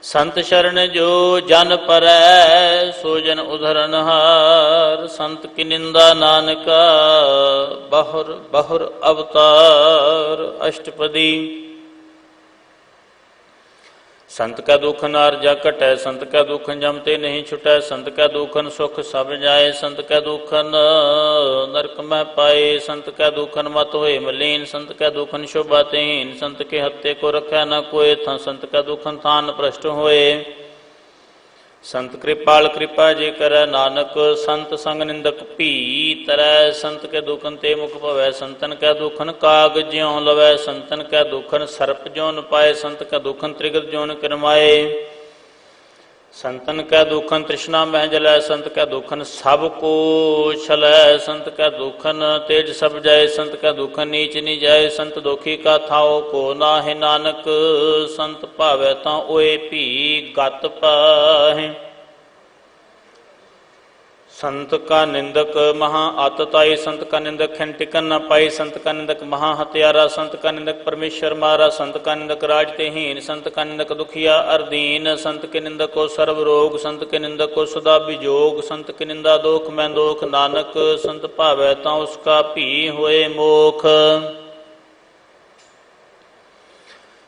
S1: संत शरण जो जन परै। सो जन उधरन हार, संत की निंदा नानका। बहुर बहुर अवतार अष्टपदी। संत का दुख नारजा कटै, संत का दुखन जमते नहीं छुटै। संत का दुखन सुख सब जाए, संत का दुखन नरक में पाए। संत का दुखन मत होए मलीन, संत का दुखन शोभा तेहीन। संत के हत्ते को रखै न कोय, संत का दुखन थान भ्रष्ट होए। संत कृपाल कृपा जे करੈ, नानक संत संग निंदक भी तरੈ। संत के दुखन ते मुख भवै, संतन कै दुखन काग ज्यों लवै। संतन कै दुखन सर्प ज्यों पाए, संत कै दुखन त्रिगत ज्यों किरमाए। संतन कै दुखन तृष्णा मह जलै, संत कै दुखन सब को छलै। संत कै दुखन तेज सब जाए, संत कै दुखन नीच नी जाए। संत दुखी का थाओ को नाहि, नानक संत भावै तां ओए भी गत पाहि। संत का निंदक महा आतताई, संत का निंदक खिन टिकन न पाई, संत का निंदक महा हत्यारा, संत का निंदक परमेश्वर मारा, संत का निंदक राजतेहीन, संत का निंदक दुखिया अरदीन, संत के निंदक को सर्व रोग, संत के निंदक को सदा विजोग, संत की निंदा दोख में दोख, नानक संत भावै ता उसका भी होए मोख।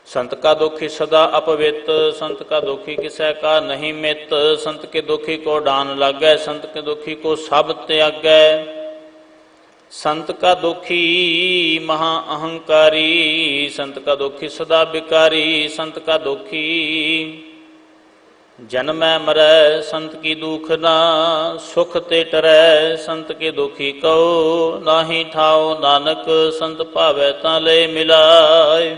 S1: संत का दुखी सदा अपवित, संत का दुखी किसै का नहीं मित, संत के दुखी को डान लागै, संत के दुखी को सब त्यागै। संत का दुखी महा अहंकारी, संत का दुखी सदा विकारी, संत का दुखी जन्मै मरै, संत की दुख ना सुख ते टरै, संत के दुखी को नाहि ठाओ, नानक संत भावै ता ले मिलाय।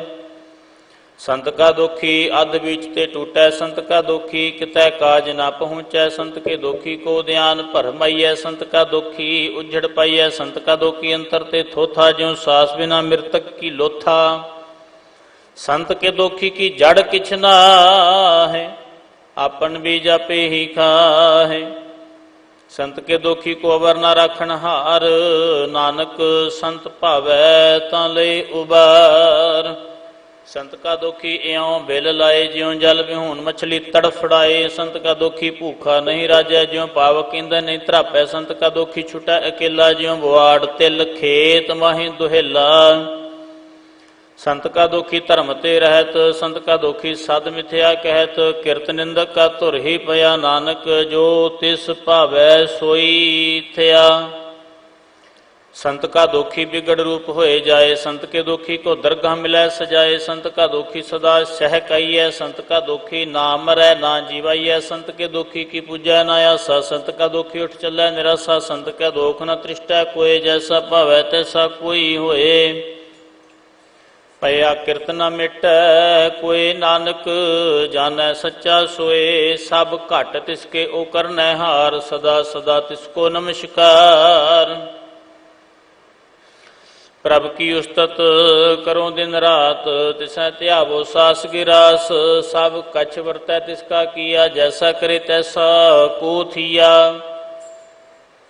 S1: संत का दुखी अध बीच ते टूटै, संत का दुखी कितै काज ना पहुँचै, संत के दुखी को ध्यान भरमाइयै, संत का दुखी उजड़ पाइयै, संत का दुखी अंतर ते थोथा, ज्यों सास बिना मृतक की लोथा। संत के दुखी की जड़ किछ ना है, आपन बीज आपे ही खाहे। संत के दुखी को अवर न राखण हार, नानक संत भावै तां ले उबार। संत का दुखी इयों बिल लाए, ज्यों जल विहून मछली तड़फड़ाए, संत का दुखी भूखा नहीं राजै, ज्यों पावक ईंधन नहीं त्रापै, संत का दुखी छुटा अकेला, ज्यों बुआड़ तिल खेत माहि दुहेला। संत का दुखी धर्म ते रहत, संत का दुखी सद मिथ्या कहत, किरत निंदक का धुर ही पया, नानक जो तिस भावै सोई थया। संत का दुखी बिगड़ रूप होए जाए, संत के दुखी को दरगाह मिलै सजाए, संत का दुखी सदा सहकाइए, संत का दुखी ना मरै ना जीवाइए, संत के दुखी की पूजै ना आसा, संत का दुखी उठ चलै निराशा, संत का दुख न तृष्टै कोय, जैसा भावै तैसा कोई होए। पया किरत न मिटै कोय, नानक जानै सच्चा सोए, सब घट तिसके ओ करनै हार, सदा सदा तिसको नमस्कार। प्रभ की उस्तत करो दिन रात, तिसै त्यावो सास गिरास, सब कछ वरतै तिसका किया, जैसा करे तैसा को थिया।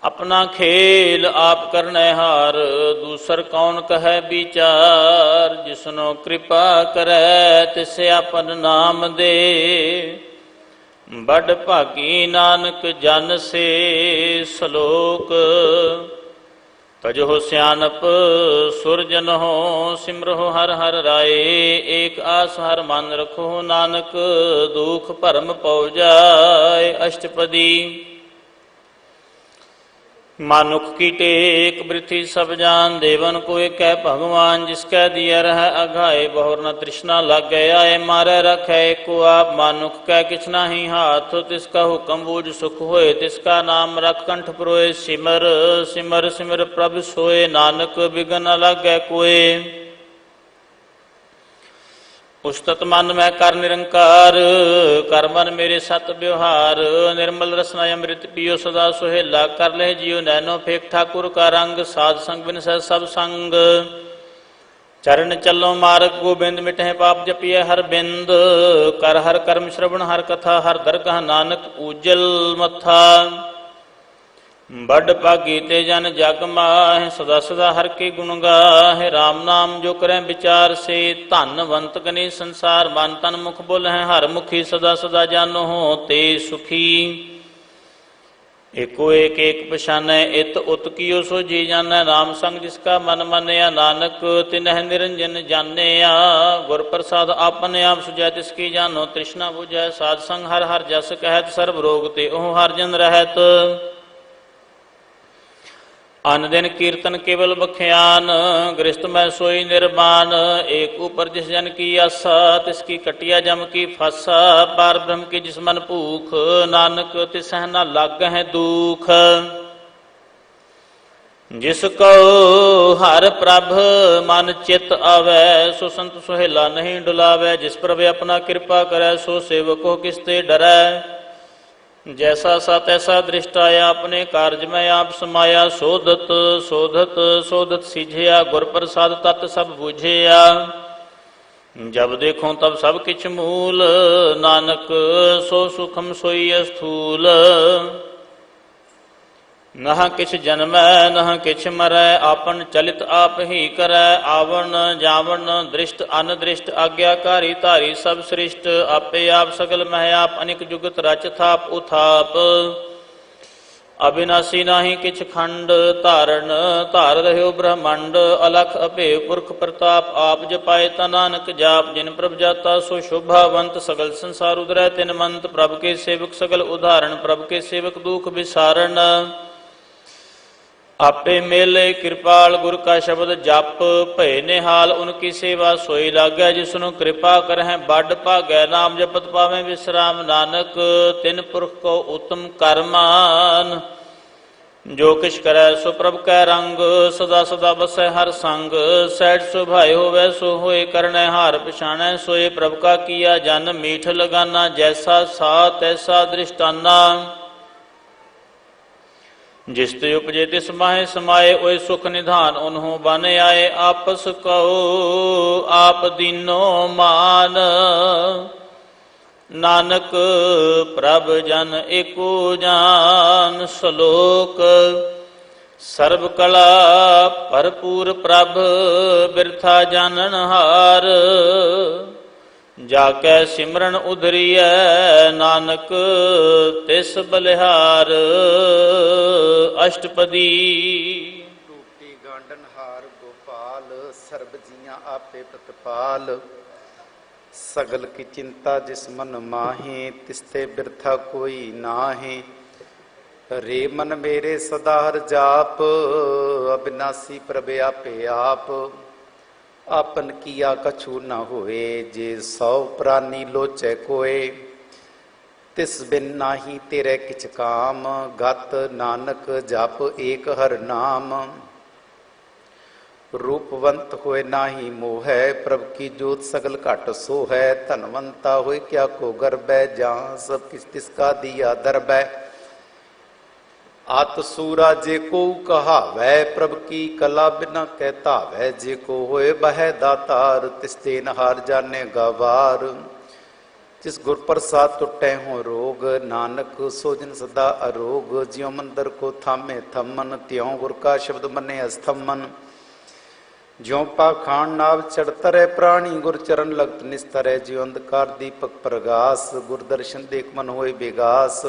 S1: अपना खेल आप करनै हार, दूसर कौन कहे विचार, जिसनो कृपा करै तिसे अपन नाम दे, बड़ भागी नानक जन से सलोक। तजहो सियानप सुरजन हो, सिमरहो हर हर राय, एक आस हर मन रखो, नानक दुख भरम पौ जाय। अष्टपदी। मानुख की टेक वृथि सब जान, देवन को एक है भगवान, जिसकै दिया रह अघाए, बहुर न तृष्णा लग गया, मारे रखे को आप। मानुख कै किछ नाही हाथ, तिसका हुक्म बूझ सुख होए, तिसका नाम रख कंठ परोए, सिमर सिमर सिमर प्रभ सोए, नानक बिघन न लागे कोय। उस्तत मन में कर निरंकार, कर मन मेरे सत व्यवहार, निर्मल रसना अमृत पियो सदा सुहेला, कर ले जियो नैनो फेक ठाकुर का रंग, साध संग बिन सह सब संग। चरण चलो मार्ग गोबिंद, मिटहे पाप जपिए हर बिंद, कर हर कर्म श्रवण हर कथा, हर दरगाह नानक उज्जल मथा। बड़ भागी ते जन जग माहे, सदा सदा हर के गुण गाहे, राम नाम जो करें विचार से, धनवंत गने संसार, मन तन मुख बोल है हर मुखी, सदा सदा जानो हो ते सुखी। एको एक एक पछानै, इत उत कियो सो जी जानै, नाम संग जिसका मन मानया, नानक तिनह निरंजन जानिया। गुर प्रसाद आपने आप सुझै, तिसकी जानो तृष्णा बुझै, साध संग हर हर जस कहत, सर्व रोग ते ओह हर जन रहत। अन दिन कीर्तन केवल बख्यान, गृहस्थ में सोई निर्माण, एक ऊपर जिस जन की आशा, तिसकी कटिया जम की फासा। पार ब्रह्म की जिस मन भूख, नानक तिसह न लागह दुख। जिसको हर प्रभ मन चित आवे, सो संत सुहेला नहीं डुलावे। जिस प्रभ अपना कृपा करे, सो सेवक हो किसते डरै। जैसा सा तैसा दृष्ट आया, अपने कार्य में आप समाया। शोधत शोधत शोधत सीझिया, गुर प्रसाद तत् सब बुझिया। जब देखो तब सब किछ मूल, नानक सो सुखम सोई स्थूल। नह किछ जन्मै नह किछ मरै आपन चलित आप ही करै आवरण जावरण दृष्ट अनदृष्ट आज्ञाकारी धारी सब सृष्ट आपे आप सगल मह आप अनिक जुगत रच थाप उथाप अविनाशी नाही किछ खंड धारण धार रह्यो ब्रह्मंड अलख अभे पुरख प्रताप आप जपाए ता नानक जाप जिन प्रभ जाता सो शोभावंत सगल संसार उदरै तिन मंत प्रभ के सेवक सगल उदाहरण प्रभ के सेवक दुख विसारण आपे मेले कृपाल गुर का शब्द जप भय निहाल उनकी सेवा सोई लागै जिसनु कृपा करहै बड़ भागै नाम जपत पावे विश्राम नानक तिन पुरख को उत्तम करमान जो किछ करै सो प्रभ कै रंग सदा सदा बसै हर संग सैड सुभाए होवै सो होए करनै हार पछाणै सोए प्रभ का किया जन मीठ लगाना जैसा सा तैसा दृष्टाना जिस ते उपजे तिस माहे समाये ओए सुख निधान उन्हों बन आए आपस कहो आप दीनो मान नानक प्रभ जन एको जान श्लोक सर्व कला भरपूर प्रभ बिरथा जानन हार जाकै सिमरन उधरिय नानक तिस बलिहार अष्टपदी
S2: टूटी गांडन हार गोपाल सर्ब जिया आपे प्रतिपाल सगल की चिंता जिस मन माहे तिसते बिरथा कोई नाहे रे मन मेरे सदा हर जाप अविनाशी प्रभ आपे आप आपन किया कछु न होए जे सौ प्राणी लोचै कोय तिस बिन नाही तेरे किछ काम गत नानक जप एक हर नाम रूपवंत होए नाही मोह प्रभ की जोत सगल घट सो है धनवंता होए क्या को गर्बै जहाँ सब किस तिसका दिया दरबै आत सूरा जे को कहावै प्रभ की कला बिना कहता वै जे को होए बह दातार तिसते नहार जाने गवार जिस गुर प्रसाद टुटै हो रोग नानक सोजन सदा अरोग ज्यों मंदिर को थामे थमन त्यों गुर का शब्द मने अस्थमन ज्यों पाखान नाव चढ़तरै प्राणी गुर चरण लगत निस्तरै ज्यों अंधकार दीपक प्रगास गुर दर्शन देख मन होए बेगास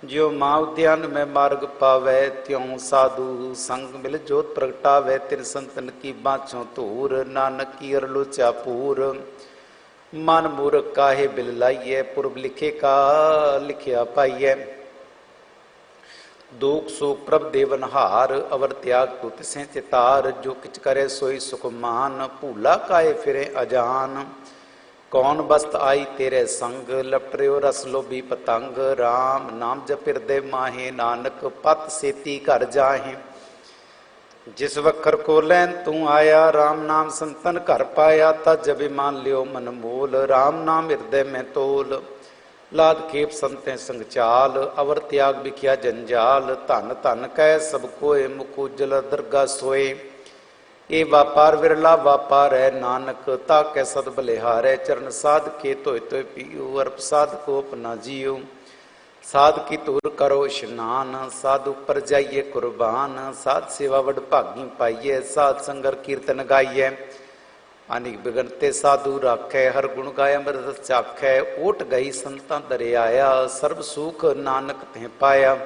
S2: ज्यों माँ उद्यान में मार्ग पावै त्यों साधु संग मिल जोत प्रगटावै तिन संतन की बाँचों तूर नानक की अरलोचा पूर मन मूर्ख काहे बिल लाइए पूर्व लिखे का लिखिया पाइए दुख सुख प्रभ देवनहार अवर त्याग तु तिसें चितार जो किच करे सोई सुख मान भूला काहे फिरे अजान कौन बस्त आई तेरे संग लपटरियो रस लोभी पतंग राम नाम जप हृदय माहे नानक पत सेती घर जाहे जिस वखर को लैन तू आया राम नाम संतन घर पाया ता जब मान लियो मन मोल राम नाम हृदय में तोल लाद खेप संतें संग चाल अवर त्याग बिखिया जंजाल धन धन कह सब कोय मुख उजल दरगा सोए ये व्यापार विरला व्यापार है नानक ताके सद बलिहार है चरण साध के तोय तोय पियो अर साध को अपना जियो साध की तूर करो स्नान साधु पर जाइए कुर्बान साध सेवा वड भागी पाइए साध संगर कीर्तन गाइए अनिक बिगनते साधु राखै हर गुण गाय अमृत चाखै ओट गई संतां दरे आया सर्व सुख नानक ते पाया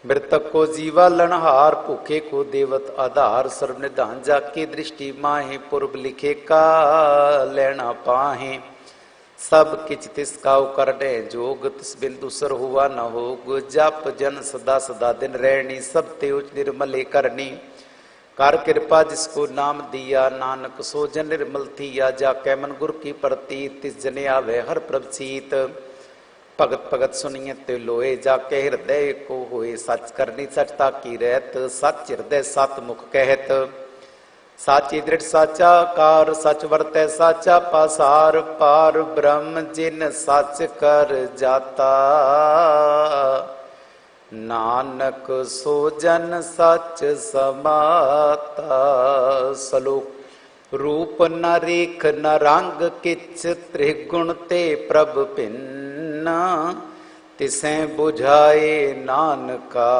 S2: मृतक को जीवा लनहार भूखे को देवत आधार सर्व निधान जाके दृष्टि माहे पूर्व लिखे का लेना पाहे सब किच तिसका करने जोग तिस बिंदु सर हुआ न होग जप जन सदा सदा दिन रहनी सब ते उच निर्मले करनी कर कृपा जिसको नाम दिया नानक सो जन निर्मल थिया जाके मन गुर की प्रती तिस जने आवे हर प्रभ सीत भगत भगत सुनिए ते लोए जाके हृदय को होए सच करनी सचता की रहत सच हृदय सत मुख कहत साची दृढ़ साचा कार सच वर्तै साचा पासार पार ब्रह्म जिन सच कर जाता नानक सो जन सच समाता श्लोक रूप न रेख न रंग किच त्रिगुण ते प्रभ भिन्न तिसें बुझाए नानका,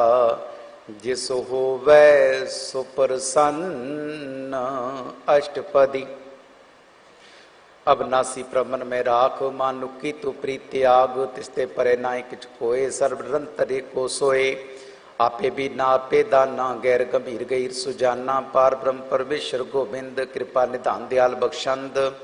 S2: जिस होवै सुप्रसन्न। अष्टपदी। अबनासी प्रमन में राख, मानुकी तू प्रीत त्याग। तिसते परे नाय किछ कोय, सर्वरंतरे को सोए। आपे भी ना आपे दाना, गैर गंभीर गहीर सुजाना। पार ब्रह्म परमेश्वर गोविंद, कृपा निधान दयाल बख्शंद।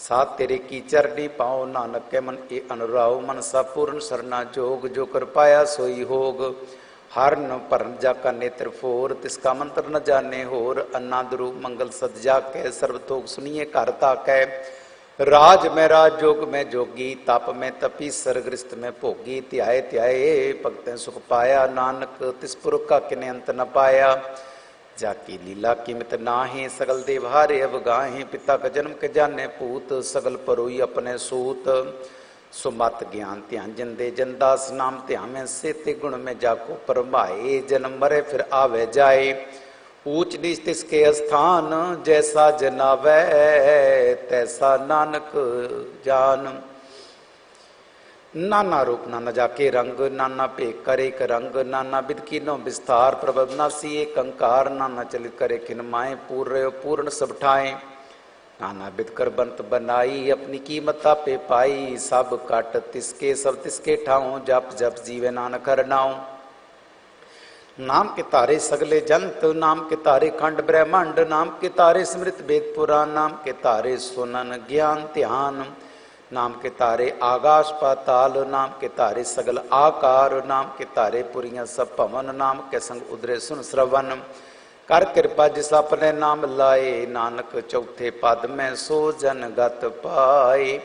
S2: साथ तेरे की चरणी पाओ, नानक के मन ए अनुराव। मन सा पूर्ण सरना जोग, जो कर पाया सोई होग। हरन भरन जाका नेत्र फोर, तिसका मंत्र न जाने होर। अन्नादरु मंगल सद जाकै, सर्वतोग सुनिए घर ताकै। राज में राज, जोग में जोगी। तप में तपी, सरगृष्ट में भोगी। ध्याए ध्याए भगतें सुख पाया, नानक तिस पुरख का किने अंत न पाया। जाकी लीला कीमत नाहीं, सकल देवहारे अब गाहें। पिता का जन्म के जाने पूत, सगल परोई अपने सूत। सुमत ज्ञान ध्यान जंदे जनदास, नाम ध्यान में से ते गुण में जाको परमाए। जन्म मरे फिर आवे जाए, ऊंच नीच तिसके स्थान। जैसा जनावै तैसा नानक जान। नाना रूप नाना जाके रंग, नाना भेख करे एक रंग। नाना विध कीनो विस्तार, प्रभु नासी एक अंकार। नाना चलित करे खिन माए, पूर्ण पूर्ण सब ठाए। नाना विध कर बंत बनाई, अपनी कीमत पे पाई। सब काट तिसके सब तिसके ठाऊं, जप जप जीवे नानक हर नाऊं। नाम के तारे सगले जंत, नाम के तारे खंड ब्रह्मांड। नाम के तारे स्मृत वेद पुराण, नाम के तारे सुनन ज्ञान ध्यान। नाम के तारे आकाश पाताल, नाम के तारे सगल आकार। नाम के तारे पुरियां सब भवन, नाम के संग उदरे सुन श्रवण। कर कृपा जिस अपने नाम लाए, नानक चौथे पद में सो जन गत पाए।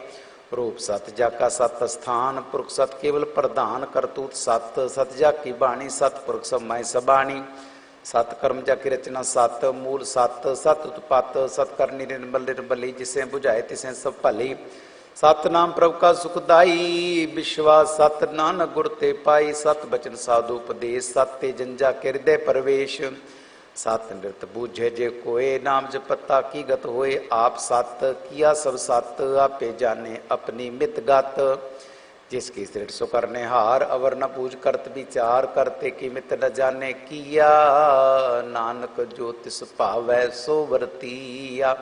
S2: रूप सत जाका सत स्थान, पुरख सत केवल प्रधान। करतूत सत, सत जाकी बाणी। सत पुरख सब मैं सबाणी। सत कर्म जाकी रचना सत, मूल सत। सत उत्पत्त सत करनी निर्मल निर्मली, जिसे बुझाए तिसे सब भली। सत नाम प्रभु का सुखदाई, विश्वास सत नानक गुर ते पाई। सत बचन साधु उपदेश, सत ते जंजा के हृदय प्रवेश। सत नृत बूझे जे कोय, नाम जपता की गत होए। आप सत किया सब सत, आपे जाने अपनी मित गत। जिसकी सृष्टि सो करने हार, अवर न पूज करत विचार। करते की मित न जाने किया, नानक जो तिस पावै सो वर्तिया।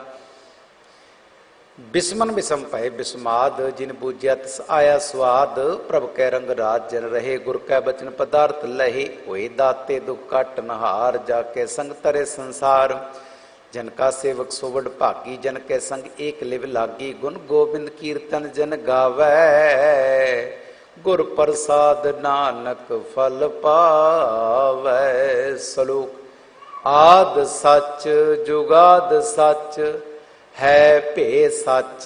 S2: बिस्मन बिसम पै बिस्माद, जिन बूझिया तिस आया स्वाद। प्रभ कै रंग राज जन रहे, गुर कै बचन पदार्थ लहे। होए दाते दुख काटन हार, जाके संग तरे संसार। जन का सेवक सोवड भागी, जन के संग एक लिव लागी। गुण गोविंद कीर्तन जन गावै, गुर प्रसाद नानक फल पावै। सलोक। आद सच जुगाद सच, है भे सच।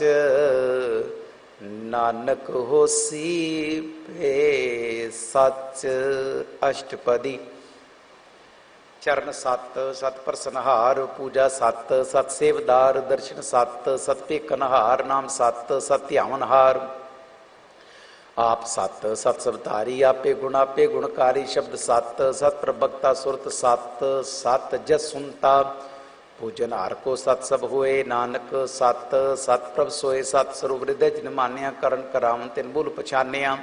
S2: नानक होसी भे सच। अष्टपदी। चरण सत, सत प्रसनहार। पूजा सत, सत सेवदार। दर्शन सत, सत पेखनहार। नाम सत, सत ध्यावनहार। आप सत, सत सबधारी। आपे गुणकारी। शब्द सत, सत प्रभक्ता सुरत सत। सत जस सुनता, पूजन हार को सत सब होए। नानक सत, सत प्रभ सोए। सत स्वरूप हृदय जिन मान्या, करण करावन तिन भूल पछानिया।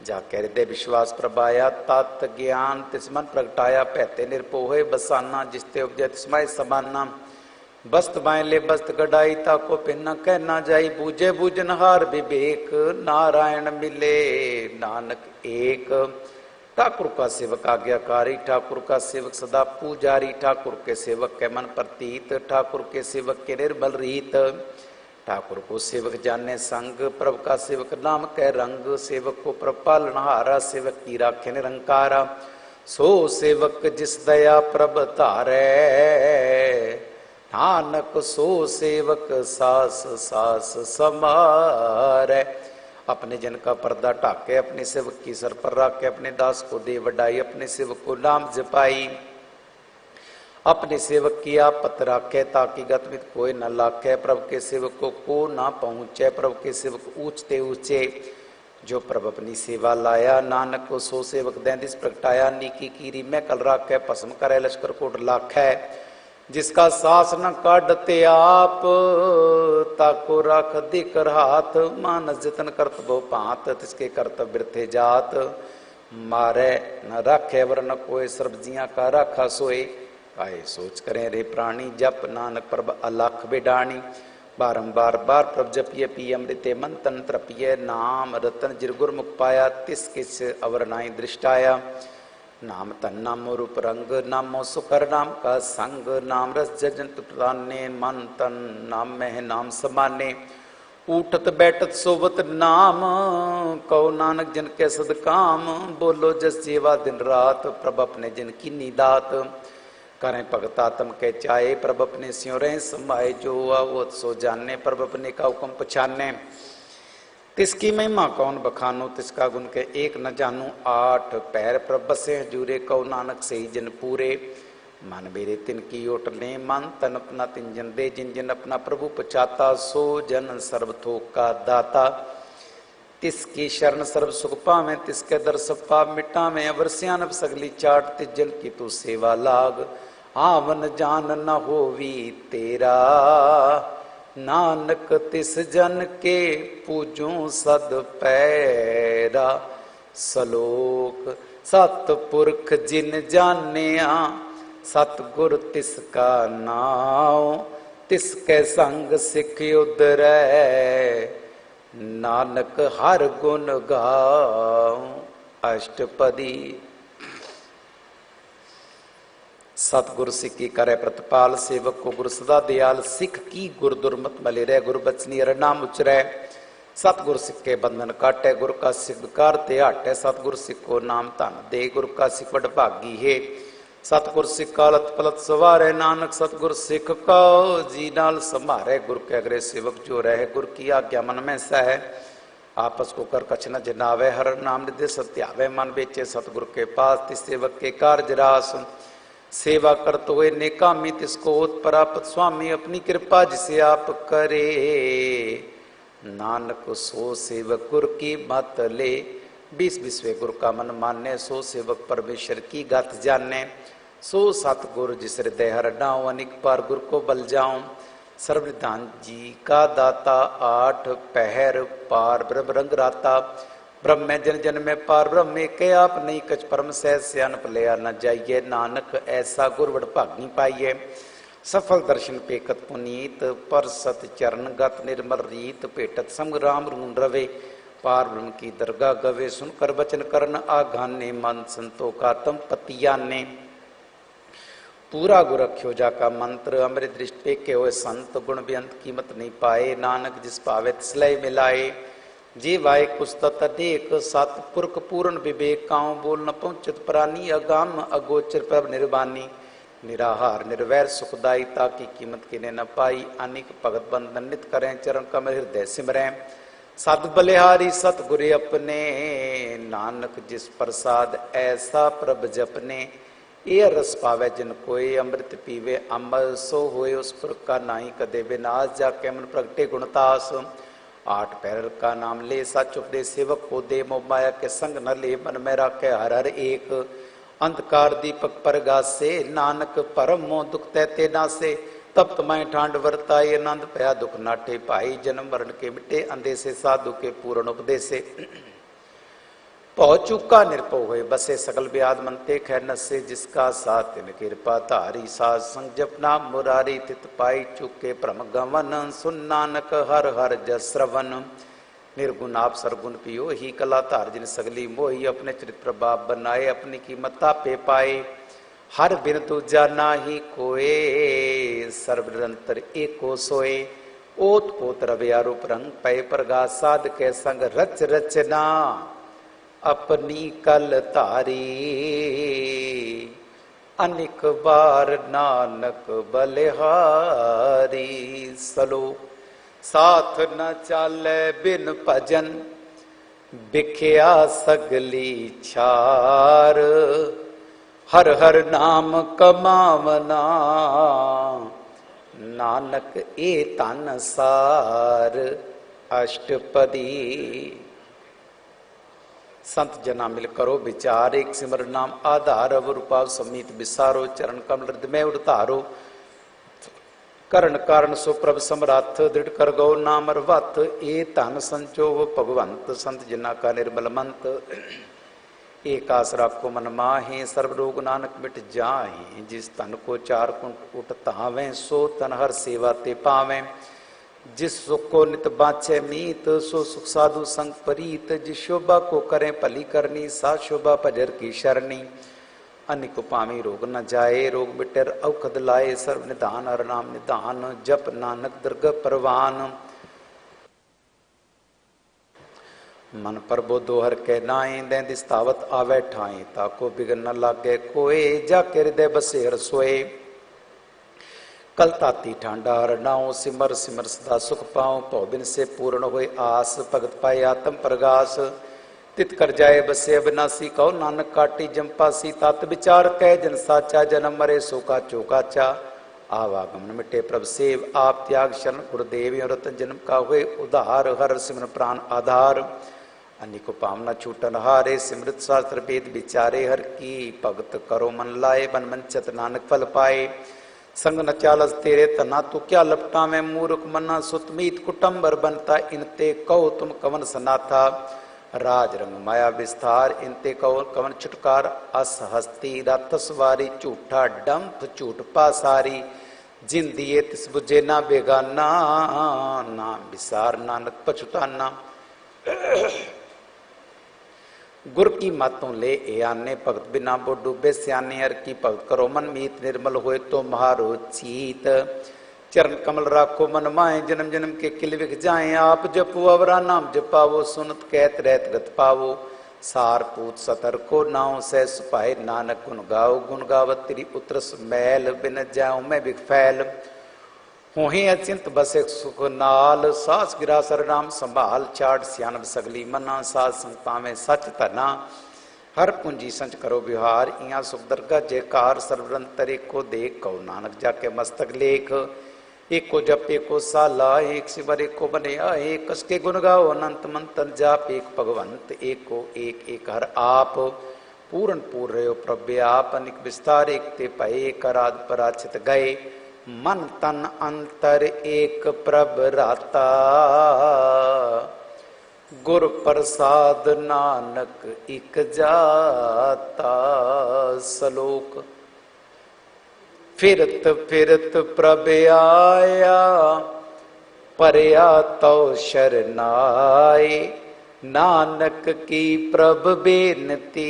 S2: जाके हृदय विश्वास प्रभाया, तत् ज्ञान तिस मन प्रगटाया। पैते निरपोहे बसाना, जिसते उपजय तिसमाय समाना। बस्त बाय ले बस्त गडाई, ताको पिन कहना जाई। बूझे बूझन हार विवेक, नारायण मिले नानक एक। ठाकुर का सेवक आज्ञाकारी, ठाकुर का सेवक सदा पुजारी। ठाकुर के सेवक के मन प्रतीत, ठाकुर के सेवक के निर्मल रीत। ठाकुर को सेवक जाने संग, प्रभु का सेवक नाम के रंग। सेवक को प्रभु पालनहारा, सेवक की राखे निरंकारा। सो सेवक जिस दया प्रभ धारे, नानक सो सेवक सास सास समारे। अपने जन का पर्दा ढाके, अपने सेवक की सर पर रख के। अपने दास को दे वडाई, अपने सेवक को नाम जपाई। अपने सेवक की आपत राखे, ताकि गतमित कोई न लाखे। प्रभु के सेवक को ना पहुंचे, प्रभु के सेवक ऊंचते ऊंचे। जो प्रभु अपनी सेवा लाया, नानक को सो सेवक दैंदिस प्रगटाया। नीकी कीरी में कल राखे, भस्म करे लश्कर कोट लाखे। जिसका सास न काढ़ते आप, ताको राख देकर हाथ। मानस जतन करत बहु भांत, तिसके कर्तव्य बिरथे जात। मारे न राखे वर न कोय, सर्ब जिया का राखा सोए। काहे सोच करें रे प्राणी, जप नानक प्रभ अलख बिडाणी। बारंबार बार प्रभ जपिय पी अमृते मन तन तृपिय। नाम रतन जिर गुरमुख पाया, तिस किस अवर नाई दृष्टाया। नाम तन नामो रूप रंग, नामो सुकर नाम का संग। नाम रस जजन तुटाने, मन तन नाम में नाम समाने। उठत बैठत सोवत नाम, कहो नानक जन के सद काम। बोलो जस जेवा दिन रात, प्रभ अपने जन की नीदात। करें भगता तम के चाहे, प्रभ अपने स्यों रहे समाये। जो आवत सो जाने, प्रभ अपने का हुक्म पछाने। तिसकी महिमा कौन बखानो, तिसका गुण के एक न जानू। आठ पैर प्रभ बसे हजूरे, कहो नानक से ही जन पूरे। मन मेरे तिन की ओट ले, मन तन अपना तिन जन दे। जिन जन अपना प्रभु पचाता, सो जन सर्व थोक का दाता। तिसकी शरण सर्व सुख पावें, तिसके दर सब पाप मिटावें। अवर सियानप सगली चाट, तिस जन की तू सेवा लाग। आवन जान न होवी तेरा, नानक तिस जन के पूजू सद पैरा। सलोक सतपुरख जिन जानिया, सतगुर तिसका नाम। तिसके संग सिख उदरै, नानक हर गुण गाऊं। अष्टपदी। सतगुर सिख की करे प्रतिपाल, सेवक को गुरु सदा दयाल। सिख की गुर दुर्मत मले रह, गुरु बचनी हर नाम उचरै। सतगुर सिख के बंधन काटे, गुरु का सिख विकार ते हटे। सतगुर सिख को नाम धन दे, गुरु का सिख वड भागी है। सतगुर सिख कालत पलत सवारे, नानक सतगुर सिख को जी नाल संभारे। गुरु के अग्रे सेवक जो रहे, गुरु की आज्ञा मन में सह। आपस को कर कछ न जनावे, हर नाम निधि सत्यावे। मन बेचे सतगुरु के पास, तिस सेवक के कार्य रास। सेवा करत हुए नेकामी, तिसको ओत प्राप्त स्वामी। अपनी कृपा जिसे आप करे, नानक सो सेवक गुरु की मत ले। 20 विश्वे गुरु का मन माने, सो सेवक परमेश्वर की गत जाने। सो सतगुरु जिस हृदय हर डाऊं, अनिक पार गुरु को बल जाऊं। सर्वनिधान जी का दाता, 8 पहर पार ब्रह्म रंग राता। ब्रह्म में जन जन में पार ब्रह्म एक, आप नहीं कछ परम सहज सियानप लिया न जाइए। नानक ऐसा गुरवड़ भागी पाइए, सफल दर्शन पेकत पुनीत। पर सत चरण गत निर्मल रीत, पेटत संग्राम रून रवे। पार ब्रह्म की दरगाह गवे, सुनकर वचन करन आघाने। मन संतो का तम पतियाने, पूरा गुर रख्यो जाका मंत्र। अमृत दृष्टि पेके हुए संत, गुण बेअंत कीमत नहीं पाए। नानक जिस पावे तिसलय मिलाए। जी वाय कुस्तत देख, सतपुरख पूर्ण विवेक। काऊं बोल न पहुंचत प्राणी, अगाम अगोचर प्रभ निर्वाणी। निराहार निर्वैर सुखदाई, ताकि कीमत किने न पाई। अनेक भगत बंधन नित करें, चरण कमल हृदय सिमरें। सद बलिहारी सतगुरु अपने, नानक जिस प्रसाद ऐसा प्रभ जपने। ये रस पावे जिन कोई, अमृत पीवे अमर। सो होए उस पुर का नाई कदे विनाश, जाके मन प्रगटे गुणतास। 8 पैर का नाम ले, सच उपदेश सेवक को दे। मोह माया के संग न ले, मन में राखे हर हर एक। अंधकार दीपक परगासे, नानक परम मोह दुख तैते नासे। तब तुम्हें ठांड वर्ताए, आनंद पया दुख नाटे पाई। जन्म मरण के मिटे, अंधे से साधु के पूर्ण उपदेशे। पौ चुका निरपो हुए, बसे सकल व्याध मनते खै नसे। जिसका साथ तिन कृपा धारी, साध संग जपना मुरारी। तित पाई चुके भ्रम गमन, सुन नानक हर हर जस श्रवण। निर्गुण आप सरगुण पियो ही, कला धार जिन सगली मोही। अपने चरित प्रभाव बनाए, अपनी कीमत पे पाए। हर बिन दूजा नाही कोए, सर्व निरंतर एको सोए। ओत पोत रवि आरूप रंग, पय प्रगास साध के संग। रच रचना अपनी कल तारी, अनिक बार नानक बलिहारी। सलोक साथ न चाले बिन भजन, बिख्या सगली छार। हर हर नाम कमावना, नानक ए तन सार। अष्टपदी। संत जना मिल करो विचार, एक सिमर नाम आधार। अवर उपाव समीत विसारो, चरण कमल हृदय में उड़तारो। ਕਰਨ ਕਾਰਨ ਸੋ ਪ੍ਰਭ ਸਮਰੱਥ ਦ੍ਰਿੜ ਕਰ ਗਉ ਨਾਮ ਰਵਤ ਇਹ ਧਨ ਸੰਚੋਵ ਭਗਵੰਤ ਸੰਤ ਜਿਨਾ ਕਾ ਨਿਰਮਲ ਮੰਤ एक आस राखो मन माहे सर्व रोग नानक मिट जाहे जिस तन को चार कुंट उठ तावें सो तन हर सेवा ते पावें जिस सुख को नित बाँचे मीत सो सुख साधु संग परीत जिस शोभा को करें भली करनी सा शोभा भजर की शरणी अन्य को पामी रोग न जाए रोग मिटर औखद लाए सर्व निधान हर नाम निधान जप नानक दरग परवान मन प्रभु दोहर के नाए दें दिस्तावत आवे ठाए ताको बिगड़ न लागे कोए जाके हृदय बसे हर सोए कल ताती ठांडा हरनाओ सिमर सिमर सदा सुख पाओ पौ बिन से पूर्ण होए आस भगत पाए आत्म प्रगास तित कर जाए बसे अविनाशी कहो नानक काटी जम्पासी तात विचार कह जन साचा जन्म मरे सो का चौकाचा आवागमन मिटे प्रभ सेव आप त्याग शरण गुरुदेव रतन जन्म का हुए उधार हर सिमरन प्राण आधार अन्य को पावना छूटन हारे सिमृत शास्त्र वेद विचारे हर की भगत करो मन लाए बन मंचत नानक फल पाए संग न चालस तेरे तना तू क्या लपटा में मूर्ख मना सुतमीत कुटुंबर बनता इनते कहो तुम कवन सनाथा राज रंग माया विस्तार इनते कहो कवन छुटकार अस हस्ती रथ सवारी झूठा डंप झूठ पासारी जिन दिए तिस बुझे ना बेगाना नाम विसार नानक पछुताना गुर की मातों ले ए आने भगत बिना बो डूबे सियाने हर की भगत करो मन मीत निर्मल होए तो महारो चीत चरण कमल राखो मन माए जन्म जन्म के किल विख जाए आप जपो अवरा नाम जपावो सुनत कहत रहत गत पावो सार पूत सतर को नाव सह सुपाए नानक गुण गाओ गुण गावत तेरी उतरस मैल बिन जाऊं मैं बिख फैल होही अचिंत बसे सुख नाल सास गिरा सर नाम संभाल चाट सियानब सगली मना सास संगता में सच तना हर पूंजी संच करो विहार इया सुख दरगा जयकार सर्वरंतर एक को देख कहो नानक जाके मस्तक लेख एक को जप एक को साला एक शिवर एक को बने एक कस के गुण गाओ अनंत मंत्र जाप एक भगवंत एक को एक एक हर आप पूर्ण पूर्ण रहो प्रभ्य आप अनिक विस्तार एक ते पाए कराद पराचित गए मन तन अंतर एक प्रभ राता गुर प्रसाद नानक इक जाता सलोक फिरत फिरत प्रभ आया परया तो शरनाए नानक की प्रभ बेनती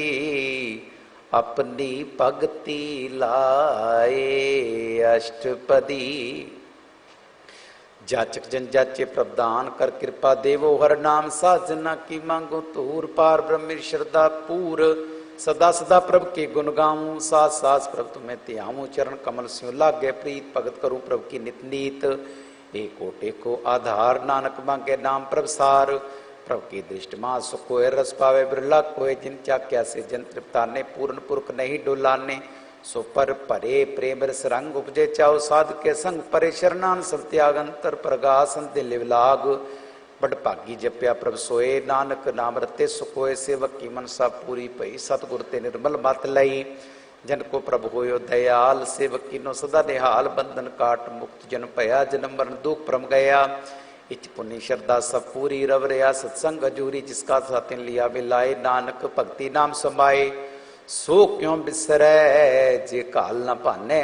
S2: अपनी भक्ति लाए अष्टपदी जाचक जन जाचे प्रदान कर कृपा देवो हर नाम साजना की मांगो तूर पार ब्रह्म श्रद्धा पूर सदा सदा प्रभ के गुण गाऊं सास सास प्रभ तुम्हें त्याऊं चरण कमल स्यों लागे प्रीत भगत करूं प्रभ की नित नीत एको टेको आधार नानक मांगे नाम प्रभ सार प्रभ की दृष्टि मां सुख कोय रस पावे बिरला कोय जिन चाक्या से जन तृप्ताने पूर्ण पुरख नहीं डोलाने सो पर परे प्रेम रस रंग उपजे चाओ साध के संग परे शरणान सब त्याग अंतर प्रगासन दिल विलाग बड़ भागी जप्या प्रभ सोए नानक नाम रते सुखोए सेवक की मनसा पूरी पई सतगुर ते निर्मल मत लई जन को प्रभु होयो दयाल सेवक की नो सदा निहाल बंधन काट मुक्त जन पया जन्म मरण दुख प्रम गया इच पुण्य श्रद्धा सब पूरी रव रया सत्संग अजूरी जिसका साथिन लिया मिलाए नानक भक्ति नाम समाए सो क्यों बिसरे जे काल न पाने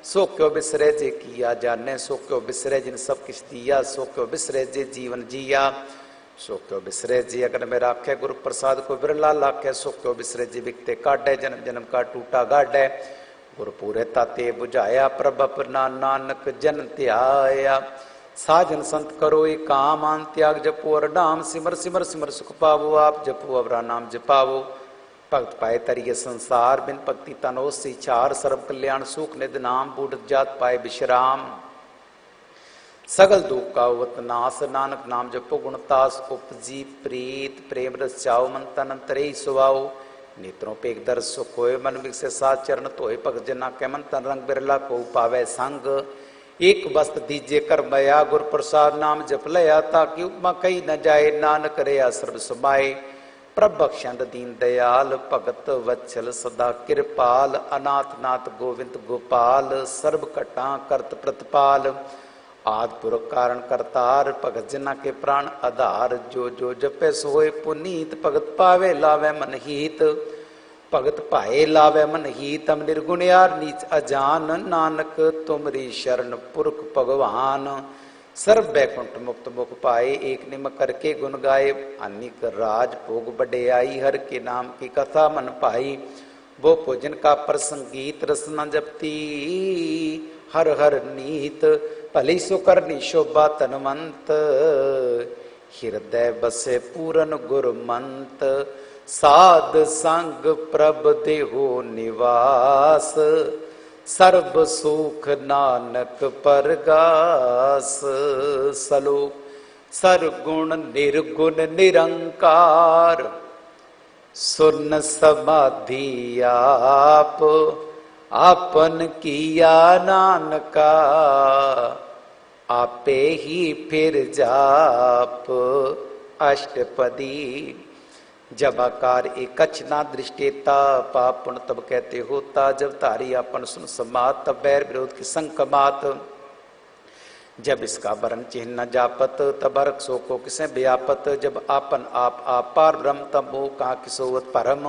S2: सो क्यों बिसरे जे किया जाने सो क्यों बिसरे जिन सब किस दिया सो क्यों बिसरे जे जीवन जिया सो क्यों बिसरे जी अगर में राखे गुरु प्रसाद को बिरला लाखे सो क्यों बिसरे जी बिकते काटे जन्म जन्म का टूटा गाडे गुरु पूरे ताते बुझाया प्रभ अपना नानक जन त्याया साजन संत करो एक काम आन त्याग जपो और नाम सिमर सिमर सिमर सुख पावो आप जपो अवरा नाम जपावो भक्त पाए तरिये संसार बिन भक्ति तनो सी चार सर्व कल्याण सुख निध नाम बूढ़ जात पाए विश्राम सगल दुख का वत नास नानक नाम जपो गुणतास उपजी प्रीत प्रेम रस चाओ मन तन अंतरे सुवाओ नेत्रों पे एक दर्श सुख होए मन विकसे सात चरण धोए भगत जना के मन तन रंग बिरला को पावे संग एक वस्त दीजे कर मया गुर प्रसाद नाम जप लया ताकि उपमा कही न जाए नानक रया सर्व समाए प्रभ बख्शंद दीन दयाल, भगत वत्सल सदा कृपाल, अनाथ नाथ गोविंद गोपाल, सर्व कटा करत प्रतिपाल, आदि पुरख कारण करतार, भगत जना के प्राण आधार, जो जो जपे सोए पुनीत, भगत पावे लावे मन हीत, भगत पाए लावे मन हीत, हम निर्गुण यार नीच अजान, नानक तुमरी शरण पुरख भगवान, सर्व बैकुंठ मुक्त मुख पाए, एक निम करके गुण गाए, अनिक राज भोग बड़े आई, हर के नाम की कथा मन पाई, वो भोजन का प्रसंगीत रसना जपती, हर हर नीत, भली सुकरनी शोभा तनवंत, हृदय बसे पूरन गुरमंत, साध संग प्रभ देहो निवास, सर्व सुख नानक परगास, सलोक सरगुण निर्गुण निरंकार, सुन समाधि आप, आपन किया नानका, आपे ही फिर जाप, अष्टपदी। जब आकार एकच ना दृष्टेता, पापुण तब कहते होता, जब तारी आपन सुन समात, तब बैर विरोध की संकमात, जब इसका वर्ण चिन्ह न जापत, तब अर्क सो को किसे व्यापत, जब आपन आप पार ब्रह्म, तब मोह कहाँ किसोवत परम,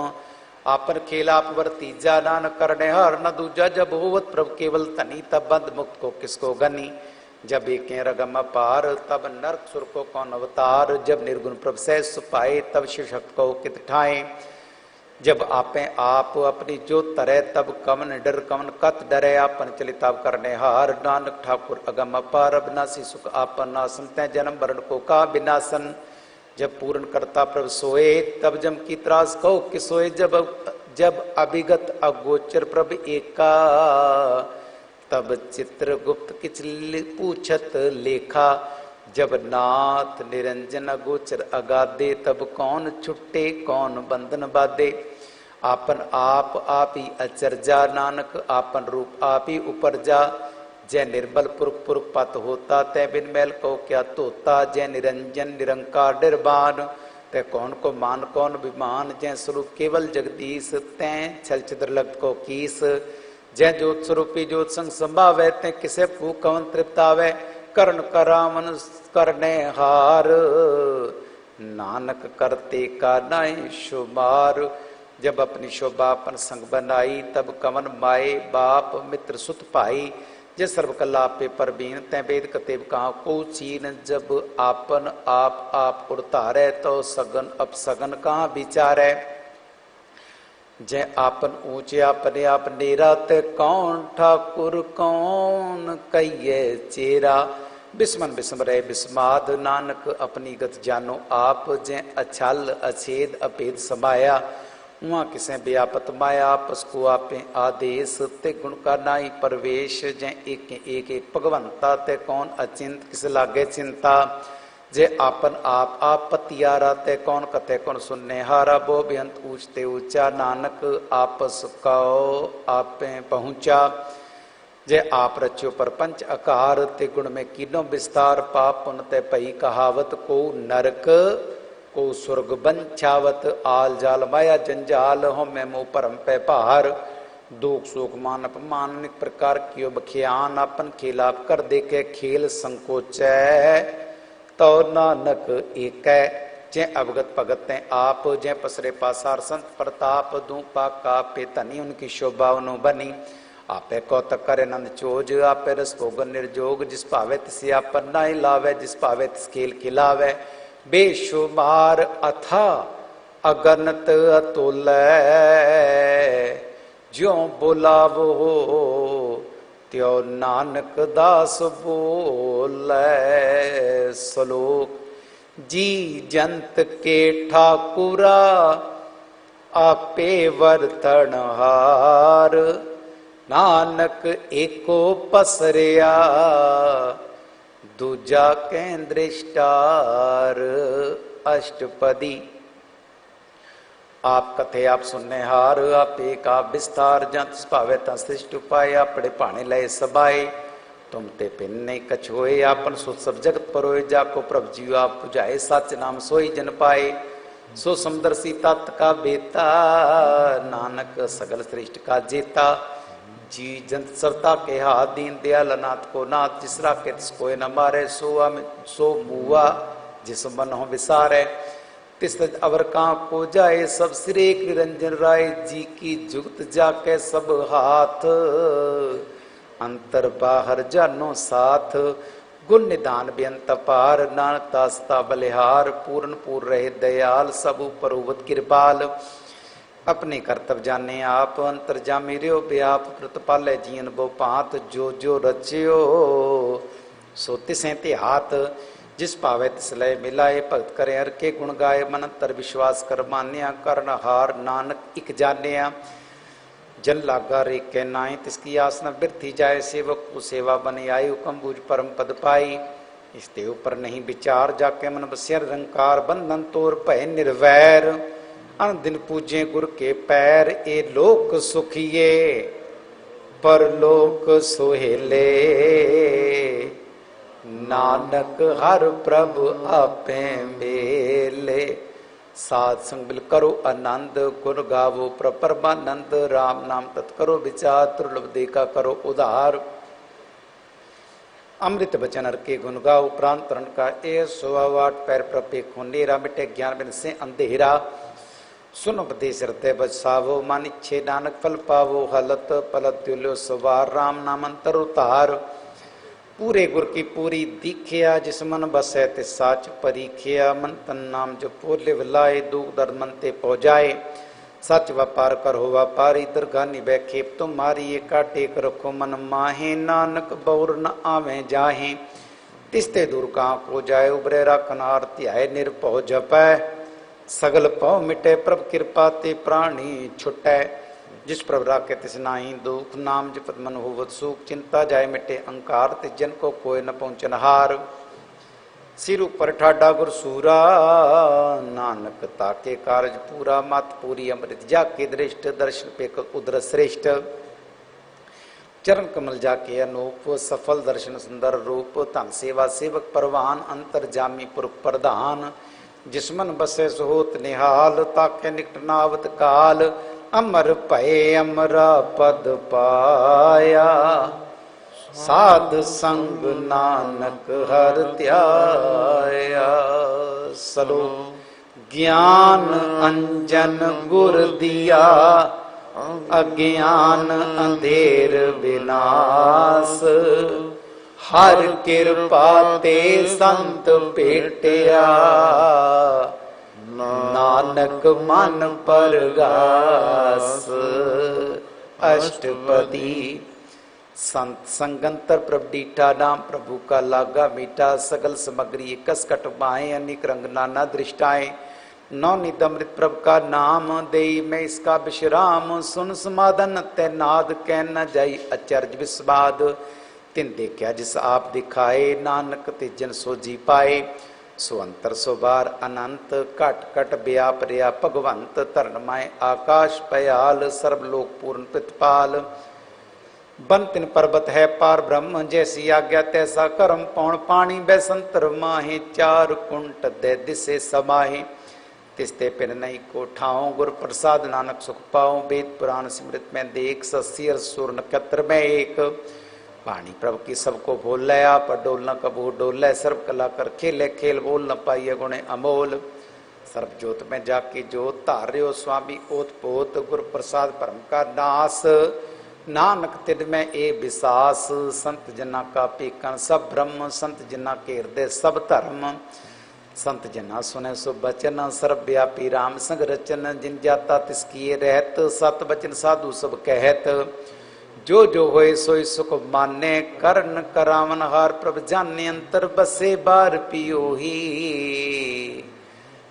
S2: आपन खेला आप वर्तीजा, नान करने हर न दूजा, जब होवत प्रभु केवल तनी, तब बंद मुक्त को किसको गनी, जब एक रगम अपार, तब नरक सुर को कौन अवतार, जब निर्गुण प्रभ से सुपाए, तब शिव शक्त को कित ठाए, जब आपे आप अपनी जो तरे, तब कवन डर कवन कत डरे, आपन चलिताब करने हार, नानक ठाकुर अगम अपार, अविनाशी सुख आपन नासन, तै जन्म वरण को का विनाशन, जब पूर्ण करता प्रभ सोए, तब जम की त्रास कहो कि सोए, जब अभिगत अगोचर प्रभ एका, तब चित्रगुप्त किच पूछत लेखा, जब नाथ निरंजन अगोचर अगाधे, तब कौन छुट्टे कौन बंधन बाधे, आपन आप ही अचरजा, नानक आपन रूप आप ही उपरजा, जय निर्मल पुरख पुरख पत होता, तै बिन मैल को क्या तोता, जय निरंजन निरंकार निर्वाण, तै कौन को मान कौन विमान, जय स्वरूप केवल जगदीश, तै छल छिद्र लग को कीस, जय ज्योत स्वरूपी ज्योत संग संभावै, तै किसे फूक कवन तृप्तावै, कर्ण करावन करने हार, नानक करते का नाई शुमार, जब अपनी शोभा अपन संग बनाई, तब कवन माए बाप मित्र सुत भाई, जे सर्व कला पे परबीन, तै वेद कतेब कहाँ को चीन, जब आपन आप उड़तारे, तो सगन अपसगन कहाँ विचारे, जय आपन ऊंचे अपने आप नेरा, ते कौन ठाकुर कौन कहिए चेरा, बिस्मन बिस्म रहे बिस्माद, नानक अपनी गत जानो आप, जय अछल अछेद अपेद समाया, वहाँ किसे व्यापत माया, आपस को आपे आदेश, ते गुण का नाई परवेश, जय एक भगवंता, ते कौन अचिंत किस लागे चिंता, जे आपन आप पतियारा, ते कौन कथे कौन सुनने हारा, वो बेअंत ऊंचते ऊंचा, नानक आपस कहो आपे पहुंचा, जे आप रच्यो पर पंच आकार, ते गुण में कीनो विस्तार, पाप पुन ते पई कहावत, को नरक को स्वर्ग बंछावत, आल जाल माया जंजाल, हो मैं मोह परम पे पहार, दुख सुख मान अपमान अनेक प्रकार कियो बखियान, अपन खेलाप कर देखे खेल संकोचै, तो नानक एक जय अवगत भगत हैं आप, जय पसरे पासार संत प्रताप, दूं पाका पे तनी उनकी शोभा उनु बनी, आपे कौतक करे नंद चोज, आपे रस भोगन निर्जोग, जिस पावे तिस आपन नाई लावे, जिस पावे तिस खेल खिलावे, बेशुमार अथा अगनत अतुल, ज्यों बुलावो त्यो नानक दास बोले, श्लोक जी जंत के ठाकुरा, आपे वर्तन हार, नानक एको पसरिया, दूजा केंद्रिष्टार, अष्टपदी। आप कथे आप सुनने हार, आप एक आप विस्तार, जंत भावे ता सृष्टि उपाय, आपड़े पाने लय सबाए, तुम ते पिन नहीं कछोए, आपन सुत सब जगत परोए, जाको प्रभ जीव आप पुजाए, सच नाम सोई जन पाए, सो समुद्र सी तत् का बेता, नानक सगल श्रेष्ठ का जेता। जी जंत सरता के हाथ, दीन दयाल अनाथ को नाथ। जिसरा के तिस कोय न मारे, सो मुआ जिस मन हो विसारे। तिस अवर कां को जाए, सब सिरे निरंजन राय। जी की जुगत जाके सब हाथ, अंतर बाहर जानो साथ। गुण निदान बेअंत पार, नानक दासता बलिहार। पूर्ण पूर रहे दयाल, सब ऊपर उवत कृपाल। अपने कर्तव्य जाने आप, अंतर जामी रियो व्याप। प्रतिपाले जीवन बो पात, जो जो रचियो सो तिसें ते हाथ। जिस पावे तिस लय मिलाए, भगत करे हर के गुण गाए। मन अंतर विश्वास कर मान्या, कर्ण हार नानक इक जानिया। जन लागा रे के नाई, तिसकी आस न बिरथी जाए। सेवक को सेवा बने आई, हुक्म बूझ परम पद पाई। इसते ऊपर नहीं विचार, जाके मन बसिया रंकार। बंधन तोर भय निर्वैर, अन दिन पूजे गुर के पैर। ए लोक सुखिए परलोक सोहेले, नानक हर प्रभु आपे मेले। साध संग बिल करो आनंद, गुण गावो परमानंद। राम नाम तत् करो विचार, दुर्लभ देखा करो उधार। अमृत बचन हर के गुण गाओ, प्राण तरण का ए सोवाट। पैर प्रपे खोनेरा, मिटे ज्ञान बिन से अंधेरा। सुनो उपदेश हृदय बसावो, मान इच्छे नानक फल पावो। हलत पलत दिलो सवार, राम नाम अंतर उतार। पूरे गुर की पूरी दीखिया, जिस मन बसै ते साच परीखिया। मन तन नाम जो पोले विलाए, दुख दर्द मन ते पहुँचाए। सच व्यापार कर हो व्यापारी, दरगाह निभै खेप तुम्हारी। एका टेक रखो मन माहे, नानक बौर न आवे जाहे। तिसते दूर कहाँ को जाए, उबरे राखन आरती आए। निर्भव जपै सगल पौ मिटे, प्रभ कृपा ते प्राणी छुटै। जिस प्रभ राखे तिस नाही दुख, नाम जपत मन होवत सुख। चिंता जाय मिटे अंकार, तिस जन को कोय न पहुँचन हार। सिर ऊपर ठाडा गुर सूरा, नानक ताके कारज पूरा। मत पूरी अमृत जाके दृष्ट, दर्शन पे उदर श्रेष्ठ। चरण कमल जाके अनूप, सफल दर्शन सुंदर रूप। धन सेवा सेवक परवान, अंतर जामी पुरख प्रधान। जिसमन बसे सुहोत निहाल, ताके निकट नावत काल। अमर भय अमरा पद पाया, साध संग नानक हर ध्याया। सलो ज्ञान अंजन गुर दिया, अज्ञान अंधेर विनाश। हर कृपा ते संत पेटिया, नानक मन परगास। अष्टपदी संत संगंतर प्रभ डीठा, नाम प्रभु का लागा मीठा। सगल सामग्री कस कट बाएं, अनेक रंग नाना दृष्टाएं। नवनीत अमृत प्रभ का नाम, देई में इसका विश्राम। सुन समाधन तैनाद, कह न जाई अचर्ज विस्वाद। तिन देखा जिस आप दिखाए, नानक तिजन सो जी पाए। सो अंतर सो बार अनंत, कट कट व्याप रिया भगवंत। धरणमय आकाश पयाल, सर्वलोक पूर्ण प्रतिपाल। बन तिन पर्वत है पार ब्रह्म, जैसी आज्ञा तैसा कर्म। पौण पानी बैसंतर माहे, चार कुंट दे दिसे समाहे। तिस्ते पिन नहीं को ठाओ, गुर प्रसाद नानक सुख पाओ। वेद पुराण सिमृत में देख, सस्यर सुर नक्षत्र में एक। वाणी प्रभु की सबको बोल ले, आप डोल न कबू डोल। सर्व कला कर खेले खेल, बोल न पाइए गुणे अमोल। सर्व जोत में जाके जोत, धार्यो स्वामी ओत पोत। गुरु प्रसाद परम का नास, नानक तिद में ए विसास। संत जना का पीकन सब ब्रह्म, संत जना के हृदय सब धर्म। संत जना सुने सो बचन, सर्वव्यापी राम संग रचन। जिन जाता तिसकी रहत, सत बचन साधु सब कहत। जो जो होए सोई सुख माने, करण करावन हार प्रभ जाने। अंतर बसे बार पियो ही,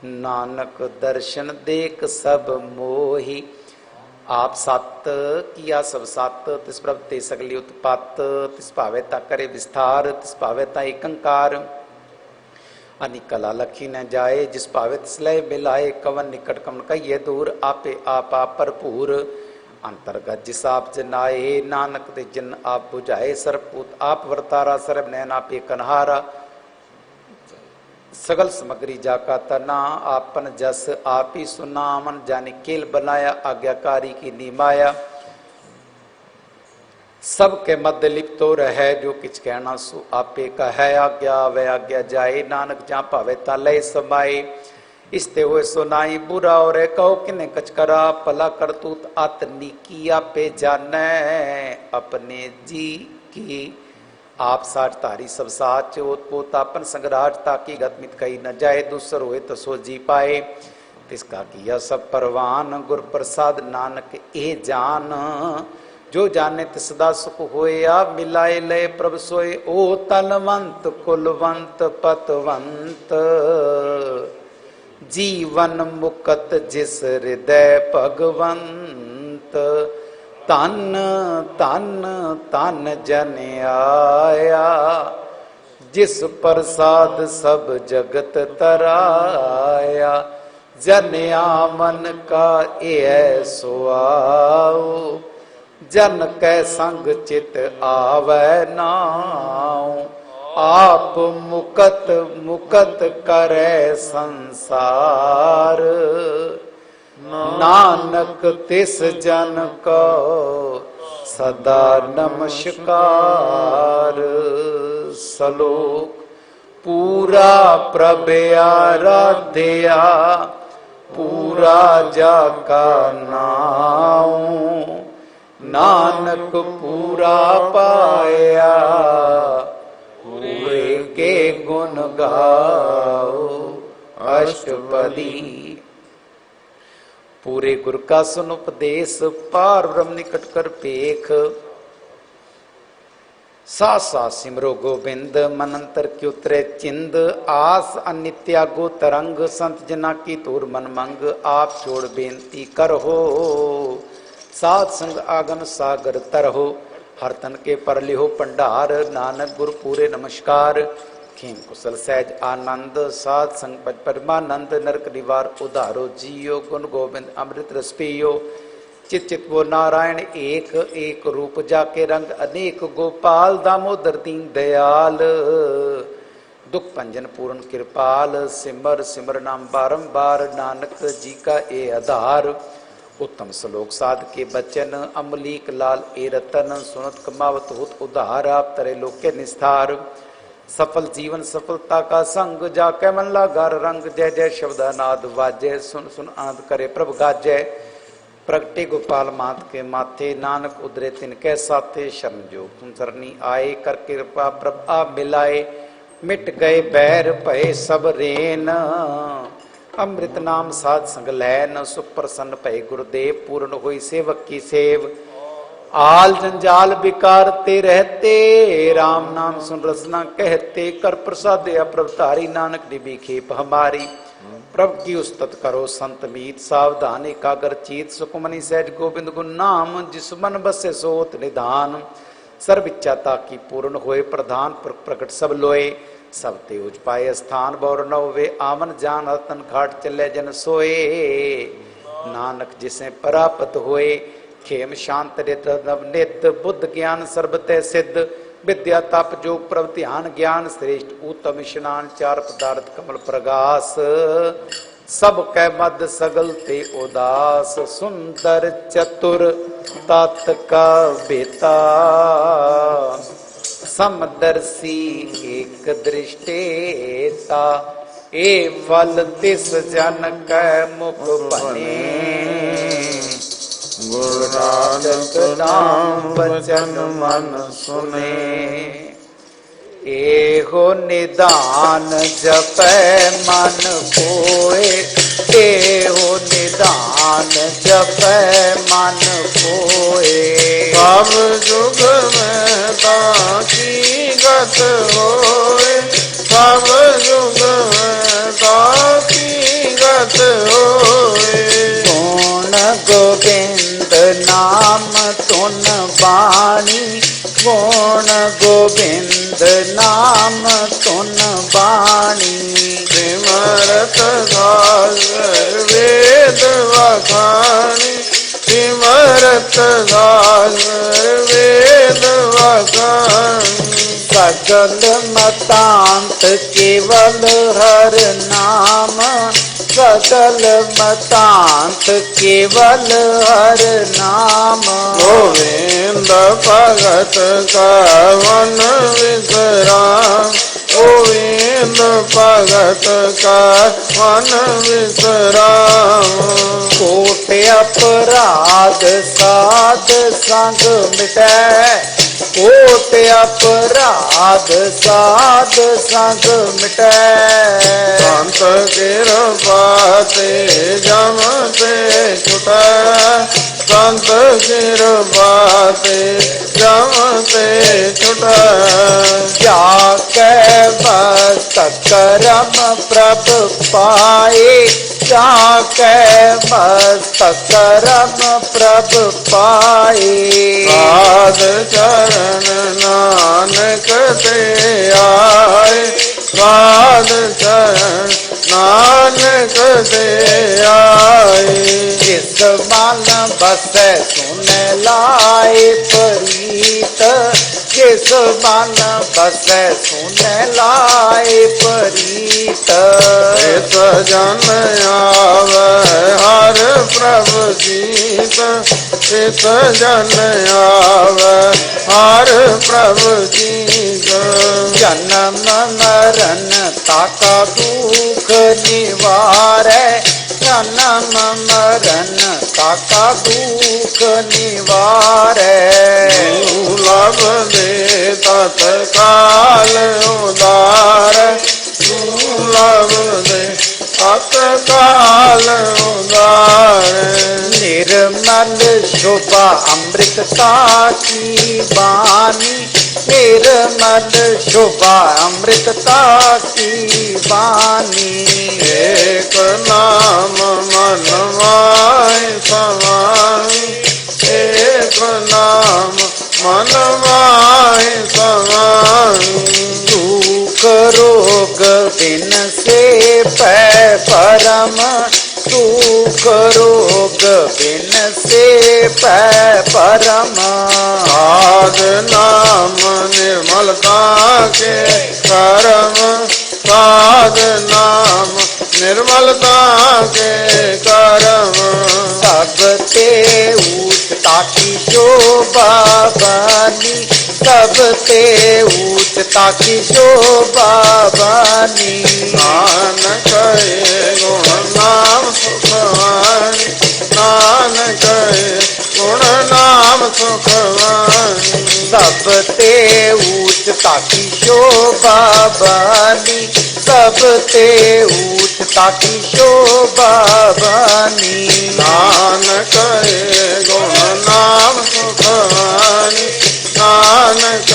S2: नानक दर्शन देख सब मोही। आप सत किया सब सत, तिस प्रभ ते सगली उत्पात। तिस भावे ता करे विस्तार, तिस भावे ता एकंकार। अनिकला लखी न जाए, जिस भावे तिस लय मिलाए। कवन निकट कवन कहिए दूर, आपे आप भरपूर। अंतर्गत जिस आप जनाए, नानक ते जिन आप बुझाए। सर्वपूत आप वर्तारा, सर्व नैन आपे कन्हारा। सगल समग्री जाका तना, आपन जस आप ही सुनामन, जानी केल बनाया, आज्ञाकारी की निमाया। सबके मध्य लिप्तो रहे, जो किछ कहना सो आपे कहे। आज्ञा आवे आज्ञा जाए, नानक जहाँ पावे ता लय समाए। इसते हुए सुनाई बुरा और कहो किने कछ करा, भला करतूत आतनी की आपे जाने। अपने जी की आप साच तारी सब साच, ओतपोत आपन संगराज, ताकि गतमित कही न जाए। दूसर होए तो सो जी पाए, तिसका किया सब परवान। गुर प्रसाद नानक ए जान, जो जाने तिस सदा सुख होए। आप मिलाए लय प्रभ सोए, ओ तनवंत कुलवंत पतवंत। जीवन मुकत जिस हृदय भगवंत। तन तन तन जन आया, जिस प्रसाद सब जगत तराया। जन आमन का ए सुआओ, जन कै संग चित आवे नाउ। आप मुकत मुकत करे संसार, नानक तिस जन को सदा नमस्कार। सलोक पूरा प्रभ आराध्या, पूरा जाका नाम। नानक पूरा पाया, पूरे के गुण गाओ। अष्टपदी। पूरे गुर का सुन उपदेश, पार ब्रह्म निकट कर पेख। सा सा सिमरो गोविंद, मन अंतर की उतरे चिंद। आस अनित्या गो तरंग, संत जना की तूर मन मंग। आप छोड़ बेनती कर हो, सात संग आगन सागर तरहो। हर तन के पर लिहो पंडार, नानक गुर पूरे नमस्कार। खेम कुशल सहज आनंद, सात संग पद परमानंद। नरक निवार उधारो, जियो गुण गोविंद अमृत रस पियो। चित चित वो नारायण एक, एक रूप जाके रंग अनेक। गोपाल दामोदर दीन दयाल, दुख भंजन पूर्ण कृपाल। सिमर सिमर नाम बारंबार, नानक जी का ए आधार। उत्तम श्लोक साध के बचन, अमलीक लाल ए रतन। सुनत कमावत होत उधार, आप तरे लोक के निस्तार। सफल जीवन सफलता का संग, जाके मन लागार रंग। जय जय शब्दानाद वाजय, सुन सुन आनंद करे प्रभ गाजय। प्रगटे गोपाल मात के माथे, नानक उदरे तिनके साथे। शरण जो तुम सरनी आए, कर कृपा प्रभ आप मिलाए। मिट गए बैर भय सब रेन, अमृत नाम साध संग लैन। सुख प्रसन्न भय गुरुदेव, पूर्ण हुई सेवक की सेव। आल जंजाल बिकारते रहते, राम नाम सुन रसना कहते। कर प्रसाद प्रभतारी, नानक निबी खेप हमारी। प्रभु की उस्तत करो संत मीत, सावधान एकाग्र चीत। सुखमनि सहज गोविंद गुण नाम, जिस मन बसे सोत निधान। सर्व इच्छा ताकी पूर्ण होए, प्रधान प्रकट सब लोए। सब ते उज पाए स्थान, बौर नव वे आमन जान। रतन घाट चले जन सोए, नानक जिसे परापत होए। खेम शांत नव नित, बुद्ध ज्ञान सर्वते सिद्ध। विद्या तप जोग प्रभ ध्यान, ज्ञान श्रेष्ठ उत्तम स्नान। चार पदार्थ कमल प्रगास, सब कै मद सगल ते उदास। सुंदर चतुर तात का बेता, समदर्शी एक दृष्टेता। ए फल तिस जन कै मुख बने, गुरु नानक नाम वचन मन सुने। एहो निदान जपै मन कोय, एहो निदान जपै मन कोय। सब जुग में ताकी गत होए, सब जुग में ताकी गत होए। गुण गोविंद नाम तुन बाणी, गुण गोविंद नाम तुन बाणी। सिमरत सागर वेद वखानी, सिमरत सागर वेद वखानी। सगल सकल मतांत केवल हर नाम, सकल मतांत केवल हर नाम।
S3: गोविंद भगत का मन विश्राम, गोविंद भगत का मन विश्राम।
S2: कोट अपराध साध संग मिटै, कोट अपराध साध संग मिटै।
S3: संत कृपा ते जम ते छुटै, संत कृपा ते जम ते छुटै।
S2: जाके मस्तक करम प्रभ पाए, जाके मस्तक करम प्रभ पाए।
S3: साध चरण नानक ते आए, साध चरण नानक ते आए।
S2: जिस मन बसै सुन लाए प्रीत, जिस मन बसै सुन लाए प्रीत।
S3: इस जन आवे हर प्रभु जीत, इस जन आवे हर प्रभु जीत।
S2: जन्म मरण ताका दुख निवारै, जन्म मरण ताका दुख निवारै।
S3: दुर्लभ दे तत्काल उदार, दुर्लभ दे तत्काल उदार।
S2: निर्मल शोभा अमृतता की वाणी, निर्मल शोभा अमृतता की वाणी।
S3: एक नाम मन माय समाई, एक नाम मन माय समाई।
S2: दुख रोग बिन से पै परम, दुख रोग बिन से पै परम।
S3: साध नाम निर्मलता के करम, साध नाम निर्मलता के करम।
S2: सब ते ऊंचता की शोभा बनी, सब ते ऊंचता की शोभा बनी।
S3: नानक गुण नाम सुखवानी, नानक गुण नाम सुखवानी।
S2: सब ते ऊंचता की शोभा बनी, सब ते ऊंचता की शोभा बनी।
S3: नानक गुण नाम सुखवानी, नानक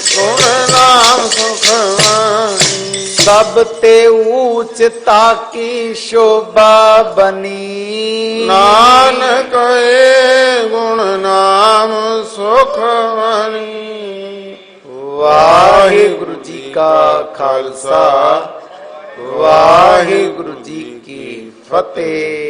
S3: गुण नाम सुखवानी।
S2: सब ते ऊंचता की शोभा बनी,
S3: नानक गुण नाम सुखवानी।
S2: वाहिगुरु जी का खालसा, वाहिगुरु जी की फतेह।